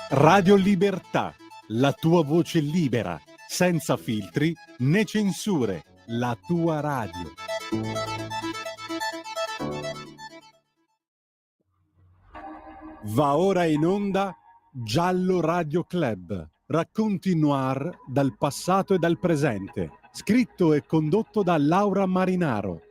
Radio Libertà, la tua voce libera, senza filtri né censure, la tua radio. Va ora in onda Giallo Radio Club, racconti noir dal passato e dal presente, scritto e condotto da Laura Marinaro.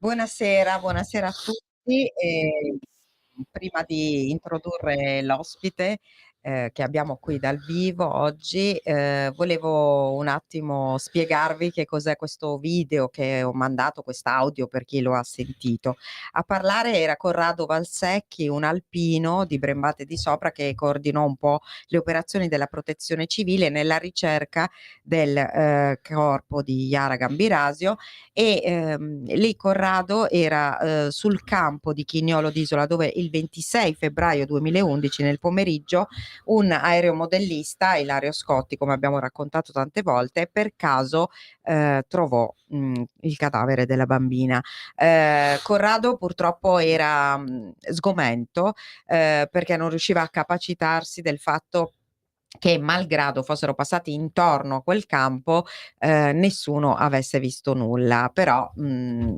Buonasera, buonasera a tutti. Prima di introdurre l'ospite che abbiamo qui dal vivo oggi, volevo un attimo spiegarvi che cos'è questo video che ho mandato, quest'audio per chi lo ha sentito. A parlare era Corrado Valsecchi, un alpino di Brembate di Sopra che coordinò un po' le operazioni della Protezione Civile nella ricerca del corpo di Yara Gambirasio e lì Corrado era sul campo di Chignolo d'Isola dove il 26 febbraio 2011 nel pomeriggio un aeromodellista, Ilario Scotti, come abbiamo raccontato tante volte, per caso trovò il cadavere della bambina. Corrado purtroppo era sgomento perché non riusciva a capacitarsi del fatto che malgrado fossero passati intorno a quel campo, nessuno avesse visto nulla. Però,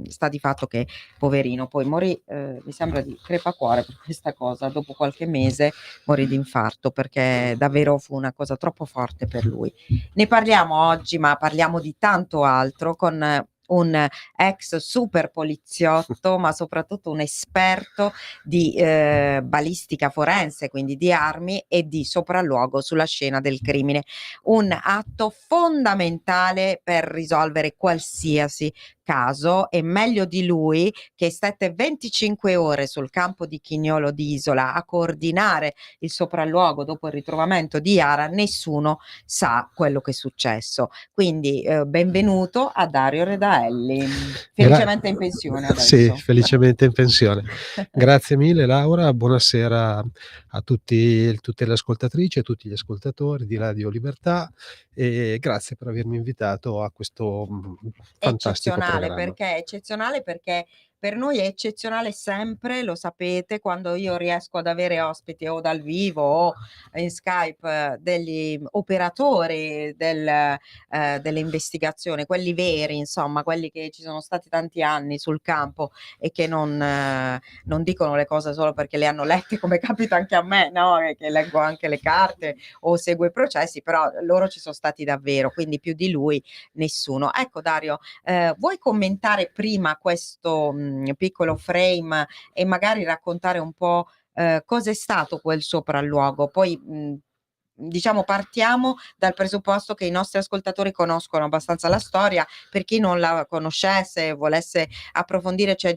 sta di fatto che poverino poi morì, mi sembra di crepacuore per questa cosa, dopo qualche mese morì di infarto perché davvero fu una cosa troppo forte per lui. Ne parliamo oggi, ma parliamo di tanto altro con un ex super poliziotto, ma soprattutto un esperto di balistica forense, quindi di armi e di sopralluogo sulla scena del crimine. Un atto fondamentale per risolvere qualsiasi caso e meglio di lui che stette 25 ore sul campo di Chignolo d'Isola a coordinare il sopralluogo dopo il ritrovamento di Yara, nessuno sa quello che è successo. Quindi benvenuto a Dario Redaelli, felicemente in pensione adesso. Sì, felicemente in pensione. Grazie mille Laura, buonasera a tutte le ascoltatrici e tutti gli ascoltatori di Radio Libertà e grazie per avermi invitato a questo fantastico programma. Perché eccezionale perché per noi è eccezionale sempre, lo sapete, quando io riesco ad avere ospiti o dal vivo o in Skype degli operatori delle investigazioni, quelli veri, insomma, quelli che ci sono stati tanti anni sul campo e che non dicono le cose solo perché le hanno lette, come capita anche a me, no? Che leggo anche le carte o seguo i processi, però loro ci sono stati davvero, quindi più di lui nessuno. Ecco Dario, vuoi commentare prima questo piccolo frame e magari raccontare un po' cosa è stato quel sopralluogo? Poi diciamo partiamo dal presupposto che i nostri ascoltatori conoscono abbastanza la storia. Per chi non la conoscesse e volesse approfondire, c'è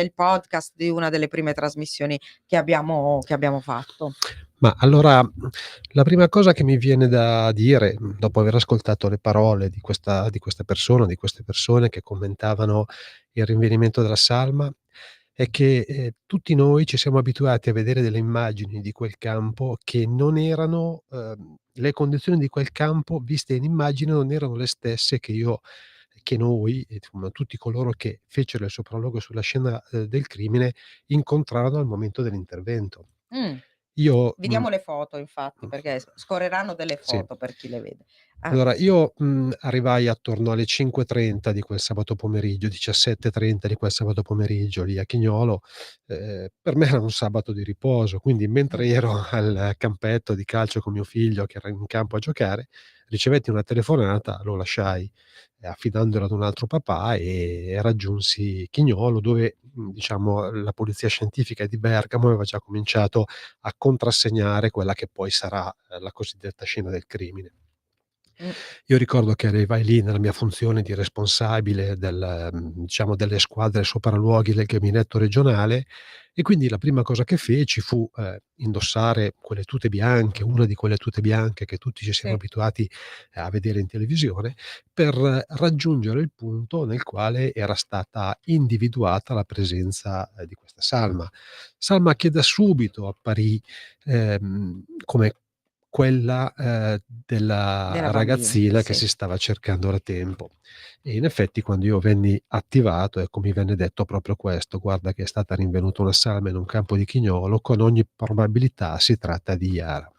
il podcast di una delle prime trasmissioni che abbiamo fatto. Ma allora, la prima cosa che mi viene da dire, dopo aver ascoltato le parole di queste persone che commentavano il rinvenimento della salma, è che tutti noi ci siamo abituati a vedere delle immagini di quel campo che non erano le condizioni di quel campo viste in immagine non erano le stesse che io che noi, insomma tutti coloro che fecero il sopralluogo sulla scena, del crimine, incontrarono al momento dell'intervento. Mh. Io Vediamo le foto infatti, mh, perché scorreranno delle sì. foto per chi le vede. Ah, Allora io, arrivai attorno alle 5:30 di quel sabato pomeriggio, 17:30 di quel sabato pomeriggio lì a Chignolo. Per me era un sabato di riposo, quindi mentre mh. ero al campetto di calcio con mio figlio che era in campo a giocare, ricevetti una telefonata, lo lasciai, affidandolo ad un altro papà e raggiunsi Chignolo dove, diciamo la polizia scientifica di Bergamo aveva già cominciato a contrassegnare quella che poi sarà, la cosiddetta scena del crimine. Mh. Io ricordo che arrivai lì nella mia funzione di responsabile diciamo delle squadre sopralluoghi del gabinetto regionale e quindi la prima cosa che feci fu, indossare quelle tute bianche, una di quelle tute bianche che tutti ci siamo Sì. abituati a vedere in televisione, per raggiungere il punto nel quale era stata individuata la presenza, di questa salma. Salma che da subito apparì, come quella, della Della bambina, ragazzina che sì. si stava cercando da tempo. E in effetti quando io venni attivato, ecco, mi venne detto proprio questo: "Guarda che è stata rinvenuta una salma in un campo di Chignolo, con ogni probabilità si tratta di Iara".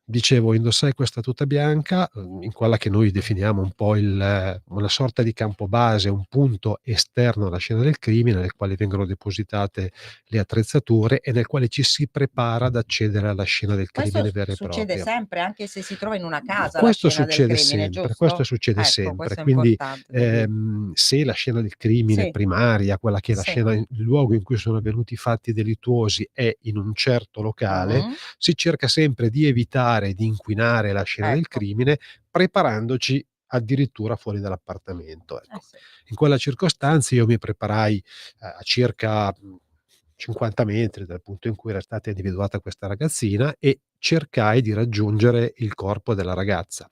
Dicevo, indossai questa tuta bianca, in quella che noi definiamo un po' una sorta di campo base, un punto esterno alla scena del crimine, nel quale vengono depositate le attrezzature e nel quale ci si prepara ad accedere alla scena del Questo crimine vera e succede propria. sempre, anche se si trova in una casa la Questo scena del succede crimine, sempre, questo giusto? succede Ecco, sempre. questo è Quindi, importante da dire. se la scena del crimine Sì, primaria, quella che è la sì. scena il luogo in cui sono avvenuti i fatti delittuosi è in un certo locale, Mh. si cerca sempre di evitare di inquinare la scena del Ecco. crimine, preparandoci addirittura fuori dall'appartamento, Eh ecco. sì. In quella circostanza io mi preparai a circa, 50 metri dal punto in cui era stata individuata questa ragazzina e cercai di raggiungere il corpo della ragazza,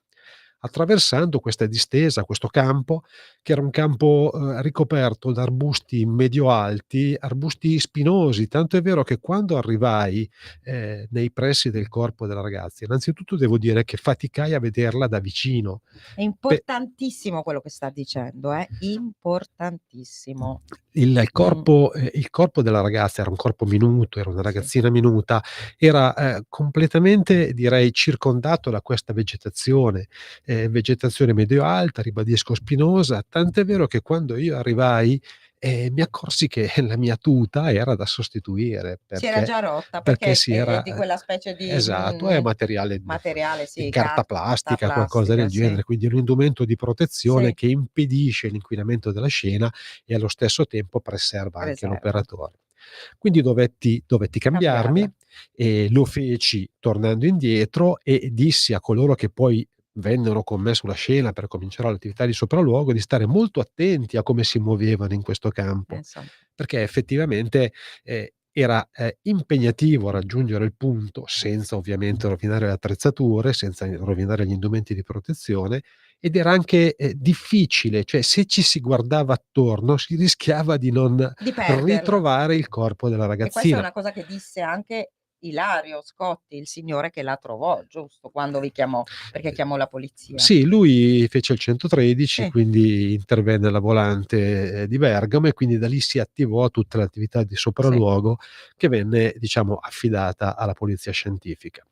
attraversando questa distesa, questo campo, che era un campo, ricoperto da arbusti medio-alti, arbusti spinosi, tanto è vero che quando arrivai, nei pressi del corpo della ragazza, innanzitutto devo dire che faticai a vederla da vicino. È Pe importantissimo quello che sta dicendo, importantissimo. Mh. il corpo della ragazza era un corpo minuto, era una Sì. ragazzina minuta, era, completamente direi circondato da questa vegetazione medio alta, ribadisco spinosa, tant'è vero che quando io arrivai, mi accorsi che la mia tuta era da sostituire Si era perché già rotta perché perché si è era di quella specie di, esatto, è materiale materiale, di sì, carta carta plastica, qualcosa plastica, del sì. genere, quindi è un indumento di protezione Sì, che impedisce l'inquinamento della scena e allo stesso tempo preserva anche preserva. l'operatore. Quindi dovetti Cambiarla. cambiarmi e lo feci tornando indietro e dissi a coloro che poi vennero con me sulla scena per cominciare l'attività di sopralluogo di stare molto attenti a come si muovevano in questo campo, Pensa un po'. perché effettivamente, era, impegnativo raggiungere il punto senza ovviamente rovinare le attrezzature, senza rovinare gli indumenti di protezione ed era anche, difficile, cioè se ci si guardava attorno si rischiava di non Di perderla. ritrovare il corpo della E questa è ragazzina. una cosa che disse anche Ilario Scotti, il signore che la trovò, giusto? Quando vi chiamò, perché chiamò la polizia. Sì, lui fece il 113, Sì, quindi intervenne alla volante, di Bergamo e quindi da lì si attivò tutta l'attività di sì. sopralluogo che venne, diciamo, affidata alla polizia scientifica.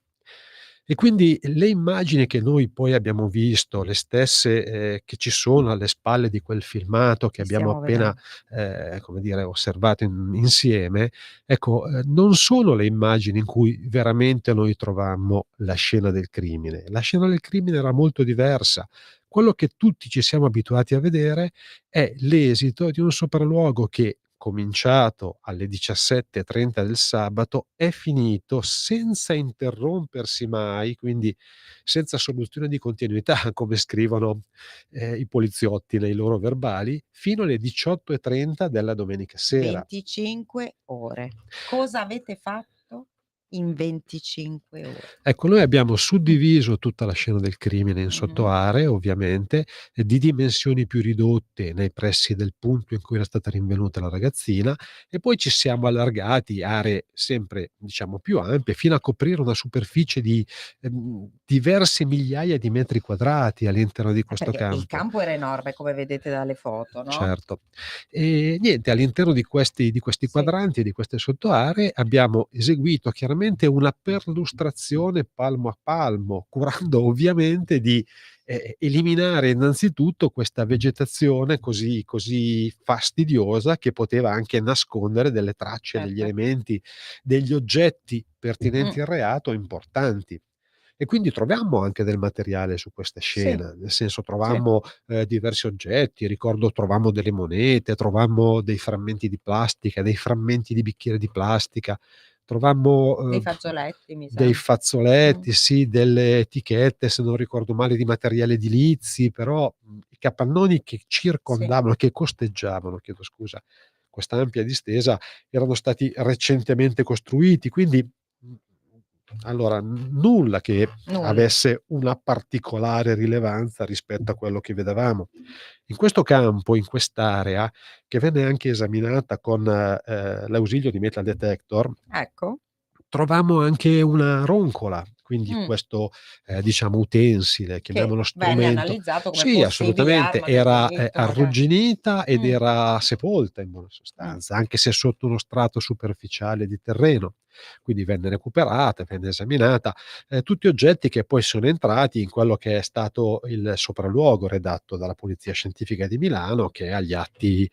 E quindi le immagini che noi poi abbiamo visto, le stesse, che ci sono alle spalle di quel filmato che Che abbiamo stiamo appena, vedendo. come dire, osservato insieme, ecco, non sono le immagini in cui veramente noi trovammo la scena del crimine. La scena del crimine era molto diversa. Quello che tutti ci siamo abituati a vedere è l'esito di un sopralluogo che, cominciato alle 17:30 del sabato, è finito senza interrompersi mai, quindi senza soluzione di continuità, come scrivono, i poliziotti nei loro verbali, fino alle 18:30 della domenica sera. 25 ore. Cosa avete fatto? in 25 ore. Ecco, noi abbiamo suddiviso tutta la scena del crimine in Mh-mh. sottoaree, ovviamente, di dimensioni più ridotte nei pressi del punto in cui era stata rinvenuta la ragazzina, e poi ci siamo allargati aree sempre, diciamo, più ampie, fino a coprire una superficie di diverse migliaia di metri quadrati all'interno di questo Perché il campo. campo era enorme, come vedete dalle foto, no? Certo. E niente, all'interno di questi Sì. quadranti e di queste sottoaree abbiamo eseguito chiaramente una perlustrazione palmo a palmo, curando ovviamente di eliminare innanzitutto questa vegetazione così fastidiosa, che poteva anche nascondere delle tracce, degli Certo. elementi, degli oggetti Mh. pertinenti al reato importanti. E quindi trovammo anche del materiale su questa Sì, scena, nel senso sì. trovammo diversi oggetti, ricordo trovammo delle monete, trovammo dei frammenti di plastica, dei frammenti di bicchiere di plastica, trovammo, Dei fazzoletti mi dei sem mh. fazzoletti, sì, delle etichette, se non ricordo male, di materiali edilizi, però, i capannoni che Sì. circondavano, che costeggiavano, chiedo scusa, questa ampia distesa, erano stati recentemente costruiti, quindi, mhmm, allora, nulla che Nulla. avesse una particolare rilevanza rispetto a quello che vedevamo. In questo campo, in quest'area, che venne anche esaminata con, l'ausilio di metal detector, Ecco. trovammo anche una roncola, quindi Mh. questo, diciamo, utensile, Che chiamiamolo venne strumento. analizzato come Sì, possibile assolutamente, arma del era, delitto magari. arrugginita ed Mh. era sepolta in buona Mh. sostanza, anche se sotto uno strato superficiale di terreno. Quindi venne recuperata, venne esaminata, tutti oggetti che poi sono entrati in quello che è stato il sopralluogo redatto dalla Polizia Scientifica di Milano, che ha gli atti,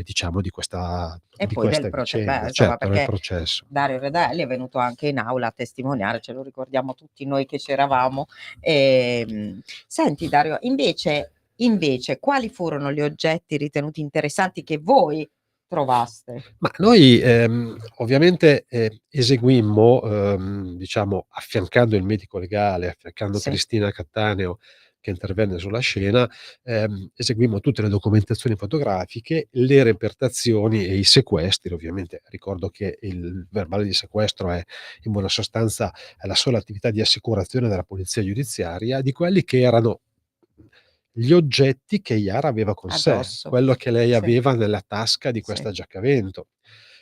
diciamo, di questa E di poi questa vicenda, insomma, certo, del perché processo. Dario Redelli è venuto anche in aula a testimoniare, ce lo ricordiamo tutti noi che c'eravamo. Senti Dario, invece quali furono gli oggetti ritenuti interessanti che voi trovaste? Ma noi, ovviamente, eseguimmo, diciamo, affiancando il medico legale, affiancando Sì, Cristina Cattaneo che intervenne sulla scena, eseguimmo tutte le documentazioni fotografiche, le repertazioni e i sequestri. Ovviamente ricordo che il verbale di sequestro è, in buona sostanza, è la sola attività di assicurazione della polizia giudiziaria di quelli che erano gli oggetti che Iara aveva con sé, addosso. quello che lei Sì, aveva nella tasca di sì. questa giaccavento.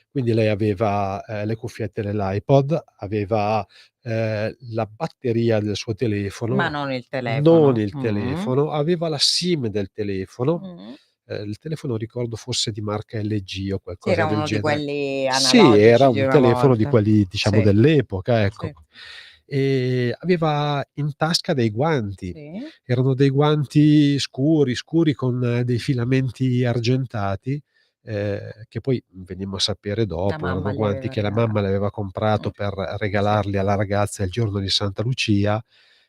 Quindi lei aveva, le cuffiette dell'iPod, aveva, la batteria del suo Ma telefono, non il non telefono. il telefono, aveva la SIM del telefono, Mh. il telefono ricordo fosse di marca LG o Sì, qualcosa era del uno di genere. quelli Sì, era analogici di un una telefono di volta. quelli, diciamo, Sì, dell'epoca, ecco. sì, Aveva in tasca dei guanti. sì. Erano dei guanti scuri, scuri con dei filamenti argentati, che poi venimmo a sapere La dopo, mamma erano gli guanti aveva che la mamma le regalato. aveva comprato per Sì, regalarli alla ragazza il giorno di Santa Lucia,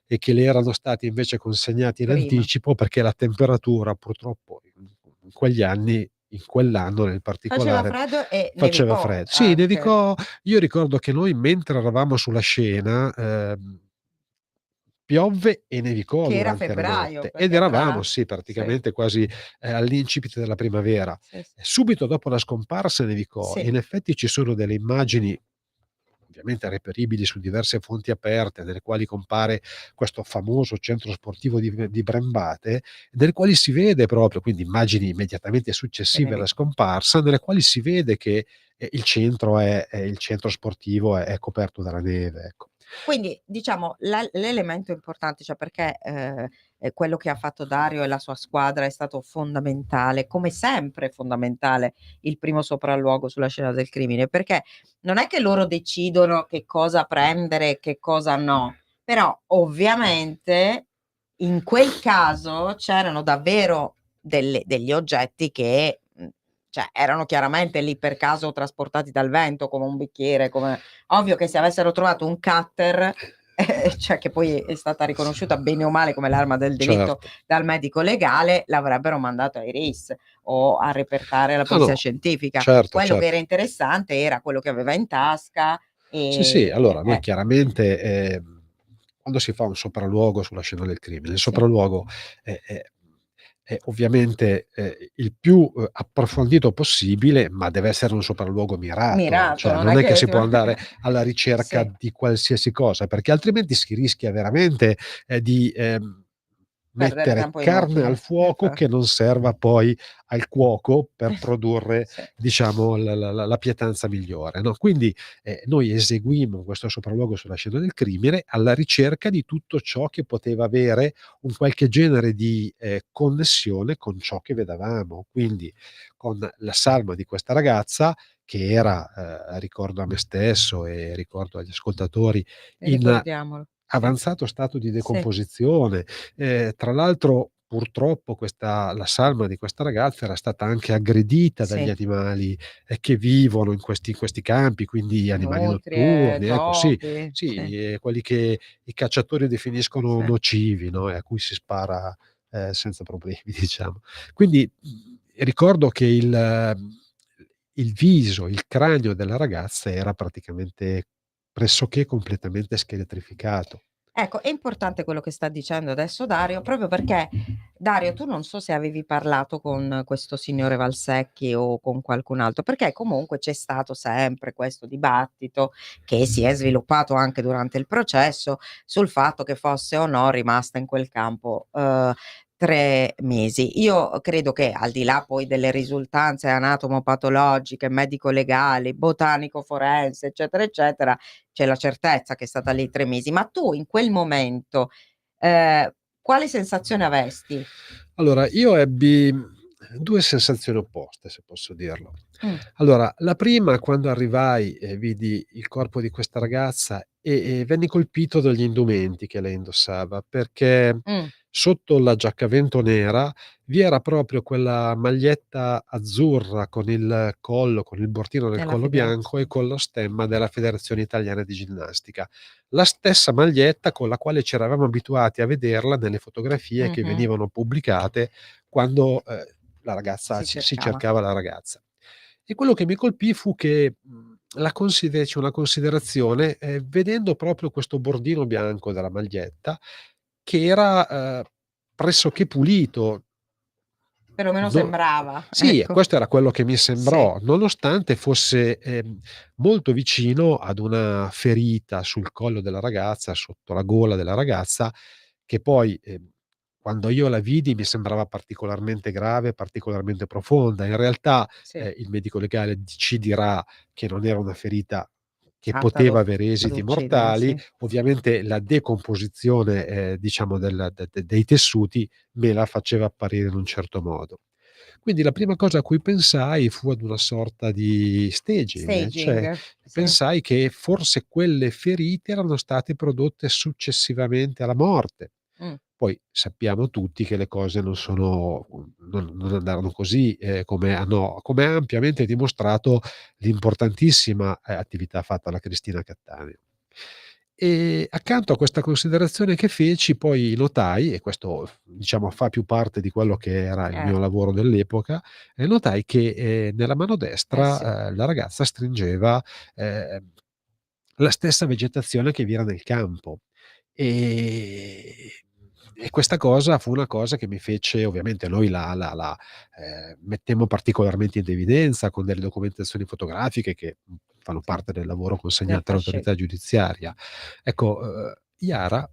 e che le erano stati invece consegnati in prima. anticipo perché la temperatura purtroppo in quegli anni, in quell'anno nel Faceva particolare, freddo e faceva nevicò freddo. Sì, anche, nevicò. Io ricordo che noi, mentre eravamo sulla scena, piovve e nevicò che era durante la febbraio, notte ed perché tra eravamo, l'al sì, sì, praticamente quasi, all'incipit della primavera. sì, sì, Subito dopo la scomparsa nevicò, e sì, in effetti ci sono delle immagini, ovviamente reperibili su diverse fonti aperte, nelle quali compare questo famoso centro sportivo di Brembate, nelle quali si vede proprio, quindi immagini immediatamente che successive alla nevicò. scomparsa, nelle quali si vede che, il centro sportivo è coperto dalla neve, ecco. Quindi diciamo l'elemento importante, cioè perché, quello che ha fatto Dario e la sua squadra è stato fondamentale, come sempre fondamentale, il primo sopralluogo sulla scena del crimine, perché non è che loro decidono che cosa prendere e che cosa no, però ovviamente in quel caso c'erano davvero degli oggetti che, cioè erano chiaramente lì per caso trasportati dal vento, come un bicchiere, come ovvio che se avessero trovato un cutter, cioè che poi è stata riconosciuta bene o male come l'arma del delitto Certo. dal medico legale, l'avrebbero mandato ai RIS o a repertare alla No, polizia no, scientifica. certo, Quello che era certo. interessante era quello che aveva in tasca, Sì, sì, allora noi eh, chiaramente, quando si fa un sopralluogo sulla scena del crimine, il sì, sopralluogo è ovviamente, il più, approfondito possibile, ma deve essere un sopralluogo mirato, Mirato, cioè non non è è che che si ti può va andare alla ricerca sì, di qualsiasi cosa, perché altrimenti si rischia veramente, di, perdere mettere tempo carne al inutile. fuoco che non serva poi al cuoco per produrre, Sì, diciamo, la pietanza migliore, no, quindi, noi eseguimmo questo sopralluogo sulla scena del crimine alla ricerca di tutto ciò che poteva avere un qualche genere di, connessione con ciò che vedevamo. Quindi con la salma di questa ragazza che era, ricordo a me stesso e ricordo agli ascoltatori, in ricordiamolo. Sì, avanzato stato di sì, decomposizione. Tra l'altro purtroppo la salma di questa ragazza era stata anche aggredita dagli sì. animali, che vivono in questi campi, quindi animali Nutrie, notturni, ecco sì, topi, sì, sì, quelli che i cacciatori definiscono sì. nocivi, no, e a cui si spara, senza problemi diciamo. Quindi, ricordo che il viso, il cranio della ragazza era praticamente pressoché completamente scheletrificato. Ecco, è importante quello che sta dicendo adesso Dario, proprio perché Dario, tu non so se avevi parlato con questo signore Valsecchi o con qualcun altro, perché comunque c'è stato sempre questo dibattito che si è sviluppato anche durante il processo sul fatto che fosse o no rimasta in quel campo 3 mesi. Io credo che al di là poi delle risultanze anatomopatologiche, medico-legali, botanico-forense, eccetera, eccetera, c'è la certezza che è stata lì 3 mesi, ma tu in quel momento, quale sensazione avesti? Allora, io ebbi 2 sensazioni opposte, se posso dirlo. Mh, Allora, la prima quando arrivai e vidi il corpo di questa ragazza e venni colpito dagli indumenti che lei indossava, perché mh, sotto la giaccavento nera vi era proprio quella maglietta azzurra con il bordino del nella collo bianco e federazione. con lo stemma della Federazione Italiana di Ginnastica. La stessa maglietta con la quale ci eravamo abituati a vederla nelle fotografie che Mh-mh. venivano pubblicate quando, la ragazza Si si cercava. cercava la ragazza. E quello che mi colpì fu che, feci una considerazione, vedendo proprio questo bordino bianco della maglietta che era, pressoché pulito. Perlomeno No, sembrava, sì, ecco. questo era quello che mi Sì, sembrò, nonostante fosse, molto vicino ad una ferita sul collo della ragazza, sotto la gola della ragazza, che poi, quando io la vidi mi sembrava particolarmente grave, particolarmente profonda. In realtà, sì, il medico legale ci dirà che non era una ferita che atta ad poteva avere ad esiti uccidere, mortali. sì. Ovviamente la decomposizione, diciamo dei tessuti me la faceva apparire in un certo modo. Quindi la prima cosa a cui pensai fu ad una sorta di staging, cioè Staging, sì. pensai che forse quelle ferite erano state prodotte successivamente alla morte. Mh, Poi sappiamo tutti che le cose non andarono così, come ha ampiamente dimostrato l'importantissima, attività fatta da Cristina Cattaneo. Accanto a questa considerazione che feci, poi notai, e questo diciamo fa più parte di quello che era il mio certo. lavoro dell'epoca, notai che, nella mano Eh sì, destra, la ragazza stringeva, ehm, la stessa vegetazione che vi era nel campo. Ehm, e questa cosa fu una cosa che mi fece, ovviamente noi mettemmo particolarmente in evidenza con delle documentazioni fotografiche che, fanno sì, parte del lavoro del consegnato all'autorità fascicolo. giudiziaria. Ecco, Iara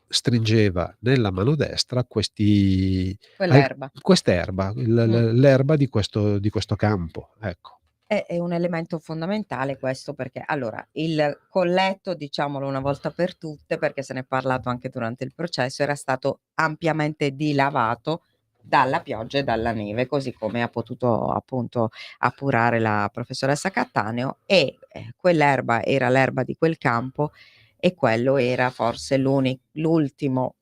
stringeva nella mano destra Quell'erba. quest'erba, Mh. l'erba di questo campo, ecco. È un elemento fondamentale questo perché allora, il colletto, diciamolo una volta per tutte, perché se n'è parlato anche durante il processo, era stato ampiamente dilavato dalla pioggia e dalla neve, così come ha potuto appunto appurare la professoressa Cattaneo e, quell'erba era l'erba di quel campo e quello era forse l'ultimo,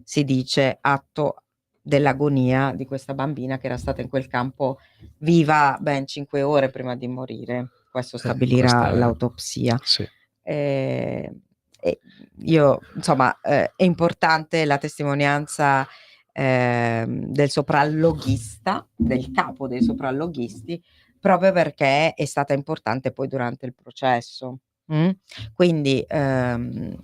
si dice, atto dell'agonia di questa bambina che era stata in quel campo viva ben 5 ore prima di morire. Questo stabilirà Questa è l'autopsia. sì, Ehm, e io insomma, è importante la testimonianza, del sopralloghista, del capo dei sopralloghisti, proprio perché è stata importante poi durante il processo. Quindi,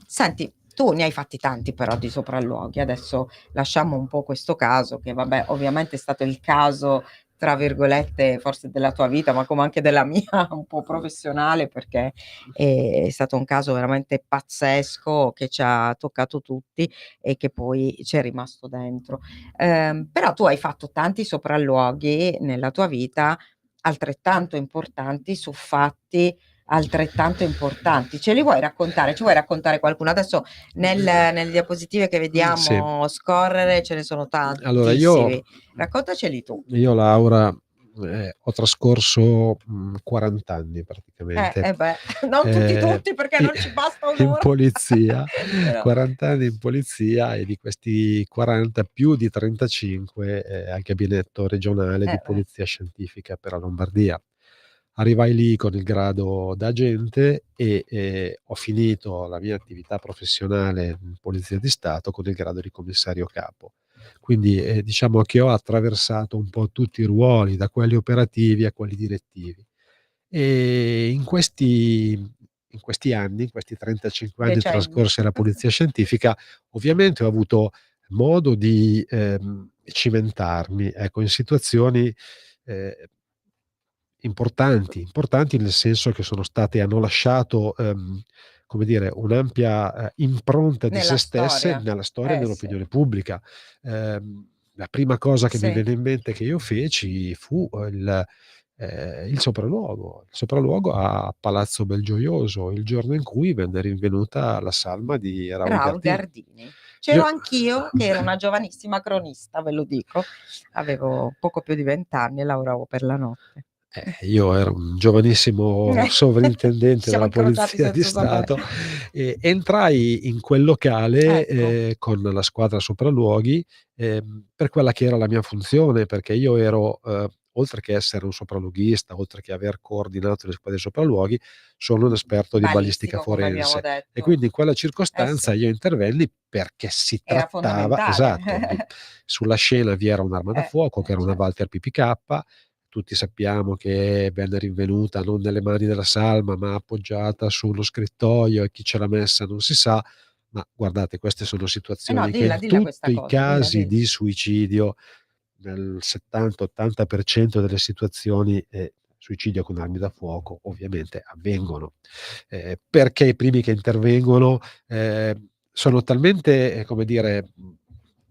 senti, Tu ne hai fatti tanti però di sopralluoghi. Adesso lasciamo un po' questo caso che vabbè, ovviamente è stato il caso, tra virgolette, forse della tua vita, ma come anche della mia un po' professionale, perché è stato un caso veramente pazzesco che ci ha toccato tutti e che poi c'è rimasto dentro. Però tu hai fatto tanti sopralluoghi nella tua vita altrettanto importanti su fatti altrettanto importanti. Ce li vuoi raccontare? Ci vuoi raccontare qualcuno? Adesso nelle diapositive che Sì. vediamo scorrere ce ne sono Allora tantissimi. Raccontaceli tu. io Laura, ho trascorso, 40 anni praticamente, Eh beh, non tutti, tutti perché i non ci basta in un'ora. polizia, Però 40 anni in polizia, e di questi 40 più di 35, al gabinetto regionale di beh, polizia scientifica per la Lombardia. Arrivai lì con il grado da agente e, ho finito la mia attività professionale in Polizia di Stato con il grado di commissario capo. Quindi, diciamo che ho attraversato un po' tutti i ruoli, da quelli operativi a quelli direttivi. E in questi anni, in questi 35 anni decenni. trascorsi alla polizia scientifica, ovviamente ho avuto modo di, cimentarmi, ecco, in situazioni, ehm, importanti nel senso che hanno lasciato, come dire, un'ampia, impronta di se Nella stesse storia. nella storia e Sì, nell'opinione pubblica. La prima cosa che mi sì. viene in mente che io feci fu, il sopralluogo a Palazzo Belgioioso, il giorno in cui venne rinvenuta la salma di Raul Raul Gardini. Gardini. C'ero Io anch'io, che ero una giovanissima cronista, ve lo dico. Avevo poco più di 20 anni e lavoravo per la notte. io ero un giovanissimo Ci sovrintendente siamo della incrociati Polizia di senza sapere. Stato, e entrai in quel locale, Ecco, con la squadra sopralluoghi, per quella che era la mia funzione, perché io ero, oltre che essere un sopralluoghista, oltre che aver coordinato le squadre sopralluoghi, sono un esperto di balistica balistico come abbiamo forense, e detto. quindi in quella Eh circostanza sì, io intervenni perché si era trattava, fondamentale. esatto, sulla scena vi era un'arma da fuoco che era una Certo. Walther PPK. Tutti sappiamo che venne rinvenuta non nelle mani della salma, ma appoggiata sullo scrittoio, e chi ce l'ha messa non si sa. Ma guardate, queste sono Eh no, situazioni che in dilla questa tutti i cosa, dilla, casi dilla. di suicidio, nel 70-80% delle situazioni, suicidio con armi da fuoco ovviamente avvengono. Perché i primi che intervengono, sono talmente, come dire,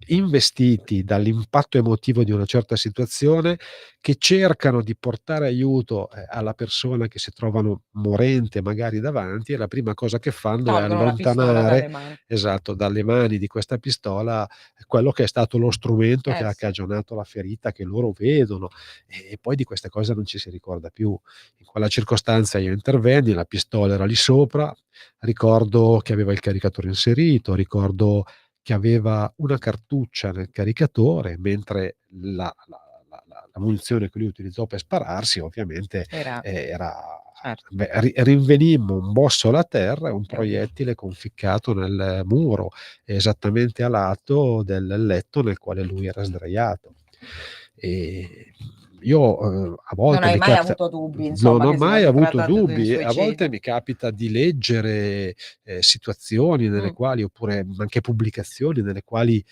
investiti dall'impatto emotivo di una certa situazione, che cercano di portare aiuto, alla persona che si trovano morente magari davanti, e la prima cosa che fanno è Tolgono la pistola allontanare, dalle mani. esatto, dalle mani di questa pistola quello che è stato lo strumento che ha Sì. cagionato la ferita che loro vedono, e poi di queste cose non ci si ricorda più. In quella circostanza io intervenni, la pistola era lì sopra, ricordo che aveva il caricatore inserito, ricordo che aveva una cartuccia nel caricatore, mentre la munizione che lui utilizzò per spararsi ovviamente, Era era, certo. beh, rinvenimmo un bossolo a terra e un Oh Dio. proiettile conficcato nel muro, esattamente a lato del letto nel quale lui era sdraiato. E io, a Non volte hai mi mai capita, avuto dubbi non insomma ho che si mai fosse avuto trattato di un dubbi, e a volte suicidio? mi capita di leggere, situazioni nelle Mh. quali, oppure anche pubblicazioni nelle quali,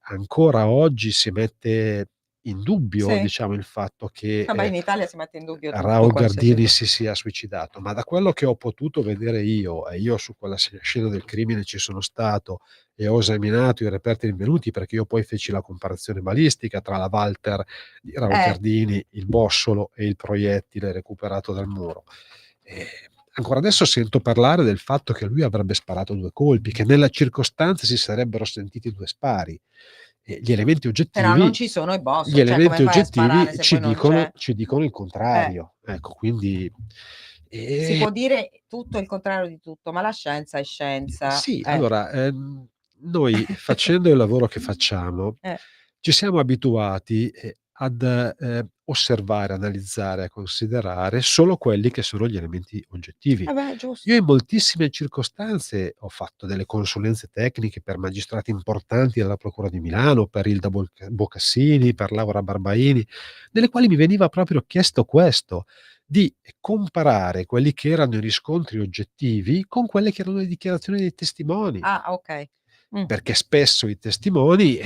ancora oggi si mette in dubbio, Sì. diciamo, il fatto che, Vabbè, in Italia si mette in dubbio tutto, Raul qualsiasi Gardini co si sia suicidato. Ma da quello che ho potuto vedere io, e io su quella scena del crimine ci sono stato e ho esaminato i reperti rinvenuti, perché io poi feci la comparazione balistica tra la Walther di Raul eh, Gardini, il bossolo e il proiettile recuperato dal muro. Ehm, Ancora adesso sento parlare del fatto che lui avrebbe sparato 2 colpi, che nella circostanza si sarebbero sentiti 2 spari. Gli elementi però non oggettivi ci sono i gli boss, cioè come elementi fai a sparare oggettivi se ci poi non dicono c'è ci dicono il eh, contrario. Ecco, quindi, si ehm può dire tutto e il contrario di tutto, ma la scienza è scienza. sì, allora, noi facendo il lavoro che facciamo, Eh. ci siamo abituati, ad, osservare, analizzare, a considerare solo quelli che sono gli elementi oggettivi. Eh beh, Io in giusto. moltissime circostanze ho fatto delle consulenze tecniche per magistrati importanti della procura di Milano, per Ilda Bocassini, per Laura Barbaini, nelle quali mi veniva proprio chiesto questo: di comparare quelli che erano i riscontri oggettivi con quelle che erano le dichiarazioni dei testimoni. Ah, okay. Perché spesso i testimoni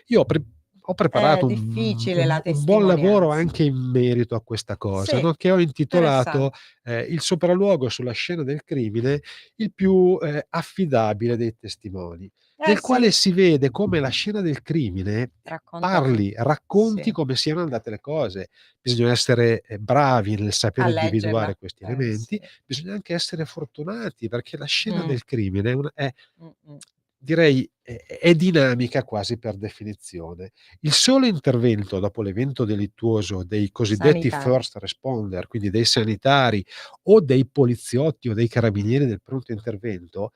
io ho È preparato difficile la un buon lavoro testimonianza. anche in merito a questa cosa, Sì, no, che ho intitolato, interessan "Il sopralluogo sulla scena del crimine, il più, affidabile dei testimoni", nel quale sì, si vede come la scena del crimine racconta tu racconti sì, come siano andate le cose. Bisogna essere, bravi nel a sapere individuare leggerla. questi Sì. elementi, bisogna anche essere fortunati, perché la scena Mh, del crimine è mh-mh. direi è dinamica quasi per definizione. Il solo intervento dopo l'evento delittuoso dei cosiddetti Sanitari. first responder, quindi dei sanitari o dei poliziotti o dei carabinieri del pronto intervento,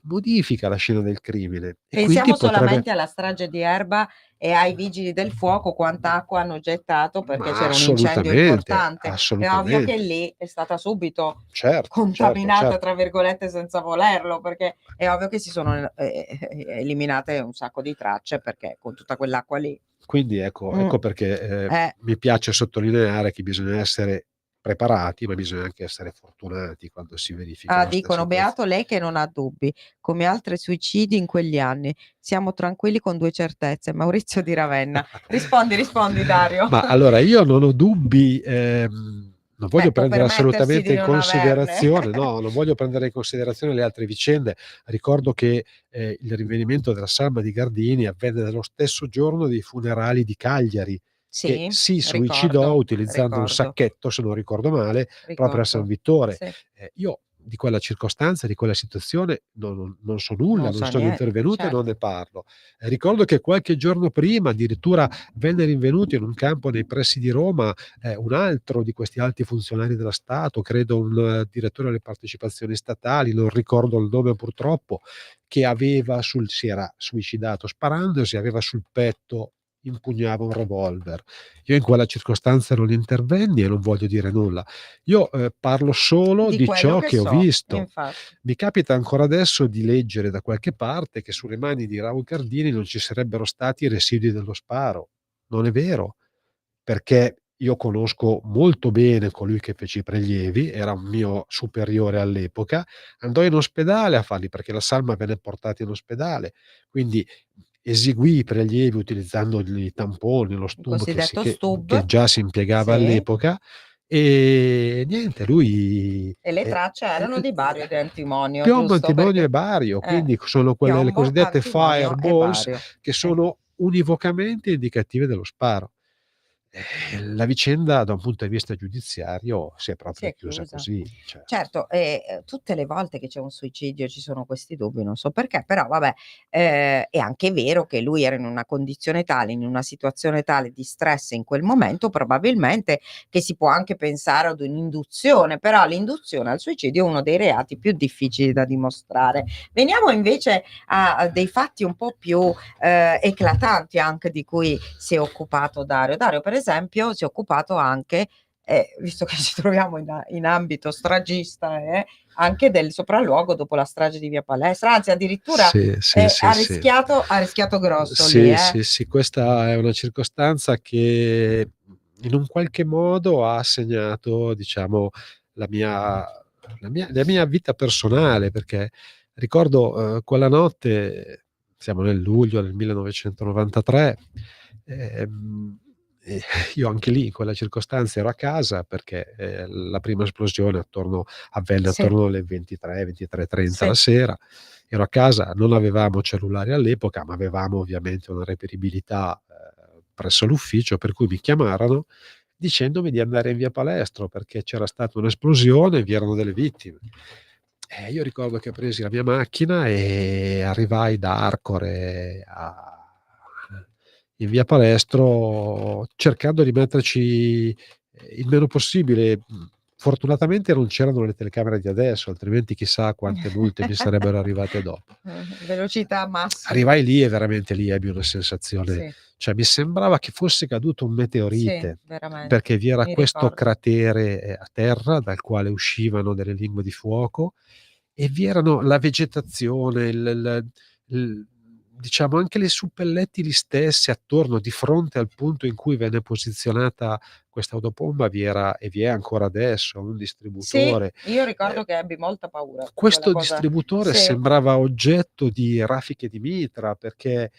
modifica la scena del crimine e quindi Pensiamo potrebbe. solamente alla strage di Erba e ai vigili del fuoco, quanta acqua hanno gettato perché Ma c'era un incendio assolutamente, importante. È ovvio che assolutamente. lì è stata subito Certo, certo, "contaminata" certo. tra virgolette senza volerlo, perché è ovvio che si sono, eliminate un sacco di tracce perché con tutta quell'acqua lì. Quindi ecco Mh, perché, eh. mi piace sottolineare che bisogna essere preparati, ma bisogna anche essere fortunati quando si Ah, verificano 'ste dicono: situazio. "Beato lei che non ha dubbi, come altri suicidi in quegli anni. Siamo tranquilli con 2 certezze." Maurizio di Ravenna. Rispondi, rispondi Dario. Ma allora io non ho dubbi, non voglio Può prendere permettersi assolutamente di in non averne. considerazione no, non voglio prendere in considerazione le altre vicende. Ricordo che, il rinvenimento della salma di Gardini avvenne nello stesso giorno dei funerali di Cagliari, che Sì, si suicidò ricordo, utilizzando un ricordo, sacchetto, se non ricordo male, proprio a San ricordo. Vittore. Sì, Io di quella circostanza, di quella situazione non so nulla, non non so sono intervenuto e non certo. ne parlo. Ricordo che qualche giorno prima addirittura venne rinvenuto in un campo nei pressi di Roma, un altro di questi alti funzionari dello Stato, credo un direttore delle partecipazioni statali, non ricordo il nome purtroppo, che si era suicidato sparandosi, aveva sul petto impugnava un revolver. Io in quella circostanza non intervenni e non voglio dire nulla. Io, parlo solo Di di quello ciò che che ho so, visto. infatti. Mi capita ancora adesso di leggere da qualche parte che sulle mani di Raul Cardini non ci sarebbero stati i residui dello sparo. Non è vero, perché io conosco molto bene colui che fece i prelievi, era un mio superiore all'epoca, andò in ospedale a farli perché la salma venne portata in ospedale, quindi eseguì i prelievi utilizzando i tamponi, lo Il stub cosiddetto che stub, già si impiegava sì, all'epoca e niente, lui e le tracce erano di bario e di antimonio, piombo, giusto? antimonio e Perché bario, quindi sono quelle le piombo, cosiddette antimonio e fireballs bario. che Sì. sono univocamente indicative dello sparo. La vicenda da un punto di vista giudiziario si è Si proprio è chiusa chiusa. così, cioè. Certo, tutte le volte che c'è un suicidio ci sono questi dubbi, non so perché, però vabbè, è anche vero che lui era in una condizione tale, in una situazione tale di stress in quel momento, probabilmente, che si può anche pensare ad un'induzione, però l'induzione al suicidio è uno dei reati più difficili da dimostrare. Veniamo invece a dei fatti un po' più, eclatanti anche di cui si è occupato Dario. Dario per esempio si è occupato anche visto che ci troviamo in ambito stragista, anche del sopralluogo dopo la strage di via Palestra, anzi addirittura, Sì, sì, sì, sì. ha rischiato grosso lì, Sì, sì, sì, questa è una circostanza che in un qualche modo ha segnato, diciamo, la mia la mia vita personale, perché ricordo, quella notte, siamo nel luglio del 1993, ehm, e io anche lì in quella circostanza ero a casa perché, la prima esplosione avvenne Sì, attorno alle 23, 23:30 la sì. sera. Ero a casa, non avevamo cellulari all'epoca, ma avevamo ovviamente una reperibilità, presso l'ufficio, per cui mi chiamarono dicendomi di andare in via Palestro perché c'era stata un'esplosione e vi erano delle vittime. Io ricordo che presi la mia macchina e arrivai da Arcore in via Palestro cercando di metterci, il meno possibile. Fortunatamente non c'erano le telecamere di adesso, altrimenti chissà quante multe mi sarebbero arrivate dopo. Velocità massima. Arrivai lì e veramente lì ebbi una sensazione, Sì, cioè mi sembrava che fosse caduto un sì, meteorite, veramente, perché vi era mi questo ricordo. cratere, a terra dal quale uscivano delle lingue di fuoco e vi erano la vegetazione, il diciamo anche le suppellettili stesse attorno, di fronte al punto in cui venne posizionata questa autopompa, vi è ancora adesso un Sì, distributore. io Ehm, ricordo che ebbi molta paura di quella Questo cosa. distributore Sì, sembrava oggetto di raffiche di mitra, perché,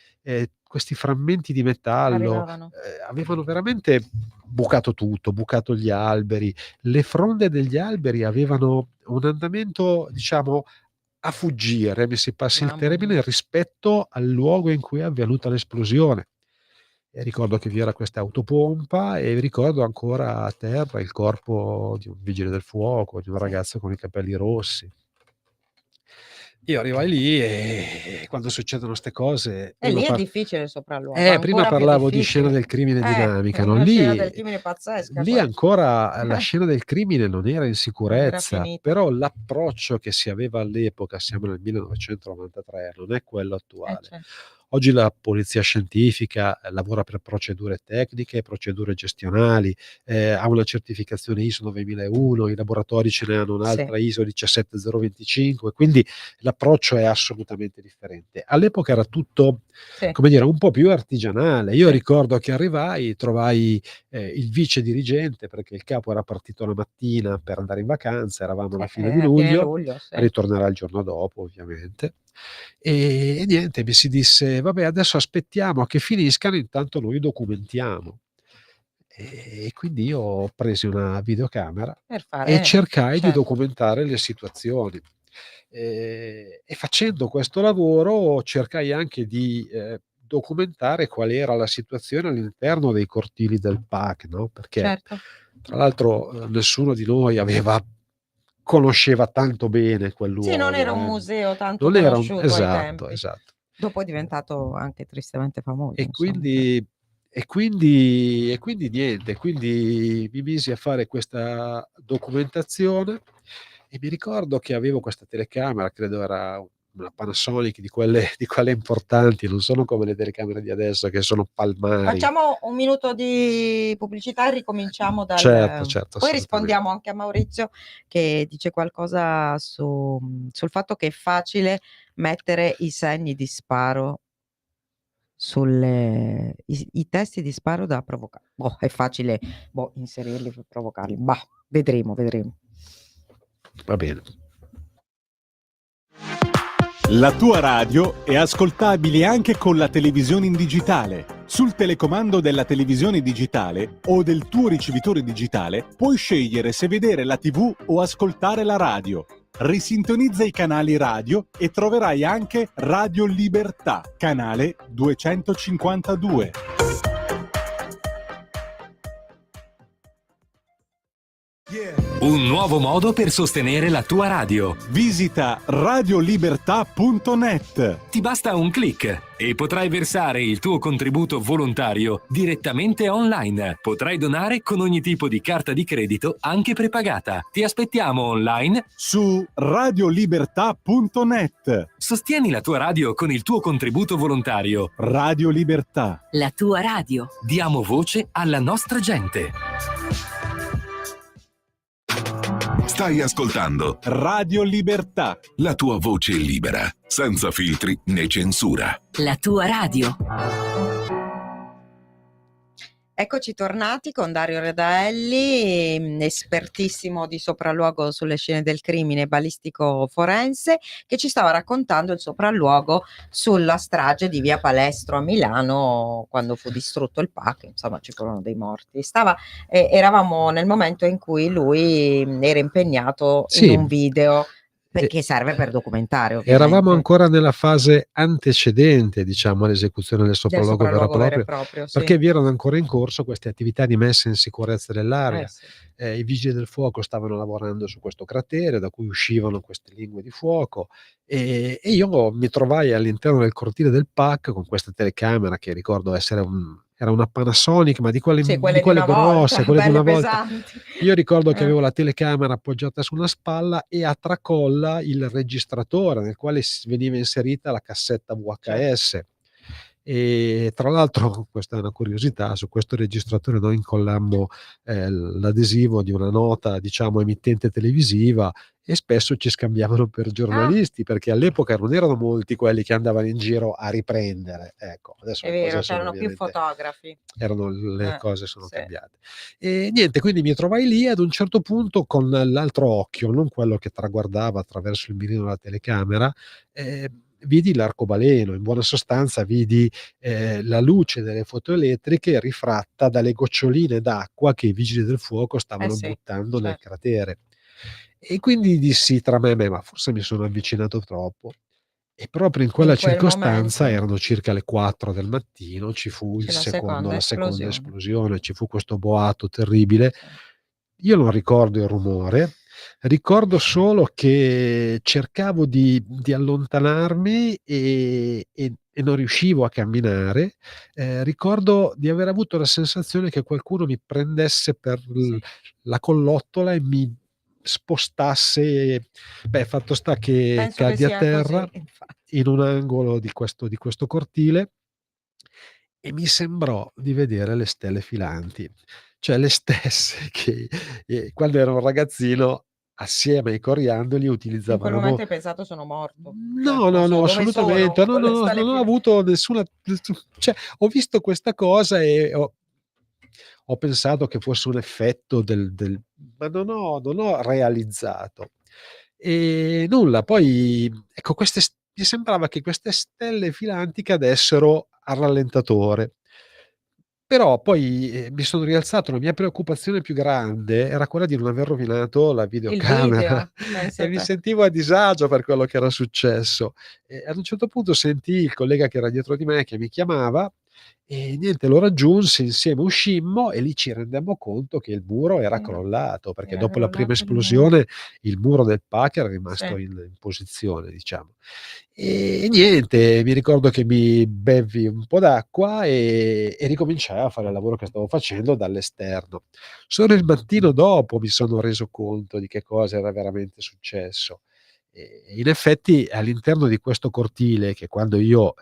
questi frammenti di metallo, arrivavano. avevano veramente bucato tutto, bucato gli alberi. Le fronde degli alberi avevano un andamento, diciamo, a fuggire, mi si passi il Mamma mia. termine, rispetto al luogo in cui è avvenuta l'esplosione. E ricordo che vi era questa autopompa, e ricordo ancora a terra il corpo di un vigile del fuoco, di un Sì. ragazzo con i capelli rossi. Io arrivai lì, e quando succedono 'ste cose, E lì è difficile il sopralluogo, prima ancora più parlavo di scena difficile. del crimine È dinamica, no, una scena lì del crimine pazzesca lì quella. ancora la scena del crimine non era in Non era sicurezza, finita. però l'approccio che si aveva all'epoca, siamo nel 1993, non è quello attuale. Certo. Oggi la polizia scientifica lavora per procedure tecniche, procedure gestionali, ha una certificazione ISO 9001, i laboratori ce ne hanno Sì, un'altra ISO 17025, quindi l'approccio è assolutamente differente. All'epoca era tutto, sì, come dire, un po' più artigianale. Io sì. ricordo che arrivai, trovai, il vice dirigente, perché il capo era partito la mattina per andare in vacanza, eravamo alla fine di A fine luglio, luglio, sì. ritornerà il giorno dopo ovviamente. E niente, mi si disse: "Vabbè, adesso aspettiamo che finiscano, intanto noi documentiamo". E quindi io presi una videocamera Per e fare cercai di certo, documentare le situazioni. E facendo questo lavoro cercai anche di, documentare qual era la situazione all'interno dei cortili del PAC, no, perché certo. tra l'altro, nessuno di noi conosceva tanto bene quel Sì, non era luogo, un museo tanto non era un conosciuto ai esatto, tempi. esatto. Dopo è diventato anche tristemente famoso, E insomma, però. quindi e quindi niente, quindi mi misi a fare questa documentazione, e mi ricordo che avevo questa telecamera, credo era una Panasonic, di quelle importanti, non sono come le telecamere di adesso che sono palmari. Facciamo un minuto di pubblicità e ricominciamo Certo, dal certo, poi assolutamen rispondiamo anche a Maurizio che dice qualcosa sul fatto che è facile mettere i segni di sparo sulle i testi di sparo da provoca boh, è facile, boh, inserirli per provocarli. Bah, vedremo, vedremo. Va bene. La tua radio è ascoltabile anche con la televisione in digitale. Sul telecomando della televisione digitale o del tuo ricevitore digitale puoi scegliere se vedere la TV o ascoltare la radio. Risintonizza i canali radio e troverai anche Radio Libertà, canale 252. Un nuovo modo per sostenere la tua radio. Visita radiolibertà.net. Ti basta un click e potrai versare il tuo contributo volontario direttamente online. Potrai donare con ogni tipo di carta di credito, anche prepagata. Ti aspettiamo online Su radiolibertà.net. Sostieni la tua radio con il tuo contributo volontario. Radio Libertà. La tua radio. Diamo voce alla nostra gente. Stai ascoltando Radio Libertà. la tua voce libera, senza filtri né censura. La tua radio. Eccoci tornati con Dario Redaelli, espertissimo di sopralluogo sulle scene del crimine, balistico forense, che ci stava raccontando il sopralluogo sulla strage di Via Palestro a Milano quando fu distrutto il PAC, insomma ci furono dei morti. Eravamo nel momento in cui lui era impegnato in Sì. un video E che serve per documentare eravamo ovviamente ancora nella fase antecedente, diciamo, all'esecuzione del del sopralluogo vero e sopralluogo vero e proprio, proprio, sì. perché vi erano ancora in corso queste attività di messa in sicurezza dell'area. Sì. I vigili del fuoco stavano lavorando su questo cratere da cui uscivano queste lingue di fuoco, e io mi trovai all'interno del cortile del PAC con questa telecamera, che ricordo essere era una Panasonic, ma di quelle Sì, di quelle di quelle una volta, grosse, quelle di una belle volta. pesanti. Io ricordo che avevo la telecamera appoggiata su una spalla e a tracolla il registratore nel quale veniva inserita la cassetta VHS. E tra l'altro, questa è una curiosità, su questo registratore noi incollammo l'adesivo di una nota, diciamo, emittente televisiva, e spesso ci scambiavano per Ah, giornalisti, perché all'epoca non erano molti quelli che andavano in giro a riprendere. Ecco, adesso è le cose vero, sono c'erano più ovviamente fotografi. le cose sono Sì. cambiate. E niente, quindi mi trovai lì ad un certo punto con l'altro occhio, non quello che traguardava attraverso il mirino della telecamera, vidi l'arcobaleno, in buona sostanza vidi la luce delle fotoelettriche rifratta dalle goccioline d'acqua che i vigili del fuoco stavano Sì, buttando nel certo. cratere. E quindi dissi tra me e me: "Ma forse mi sono avvicinato troppo". E proprio in quella In quel circostanza, momento erano circa le 4 del mattino, ci fu c'è la la seconda seconda esplosione. esplosione, ci fu questo boato terribile. Sì. Io non ricordo il rumore, ricordo solo che cercavo di allontanarmi e non riuscivo a camminare. Ricordo di aver avuto la sensazione che qualcuno mi prendesse per Sì, la collottola e mi spostasse. Beh, fatto sta che penso che caddi a sia terra così, infatti. in un angolo di questo cortile e mi sembrò di vedere le stelle filanti, cioè le stesse che, quando ero un ragazzino assieme ai coriandoli In quel utilizzavamo. momento hai pensato: "Sono morto." Cioè, No, non no, so no, dove sono assolutamente. No, con le no, no, stelle non ho fila avuto nessuna, cioè ho visto questa cosa e ho pensato che fosse un effetto ma non ho realizzato. Nulla, poi ecco mi sembrava che queste stelle filanti cadessero a rallentatore. Però poi, mi sono rialzato, la mia preoccupazione più grande era quella di non aver rovinato la il videocamera video, pensa e mi te. sentivo a disagio per quello che era successo. E ad un certo punto sentii il collega che era dietro di me che mi chiamava e niente, lo raggiunsi, insieme uscimmo e lì ci rendemmo conto che il muro era Sì, crollato, perché era dopo la prima crollato il muro. esplosione il muro del PAC era rimasto Sì. in posizione, diciamo. E niente, mi ricordo che mi bevvi un po' d'acqua e ricominciai a fare il lavoro che stavo facendo dall'esterno. Solo il mattino dopo mi sono reso conto di che cosa era veramente successo. In effetti all'interno di questo cortile, che quando io,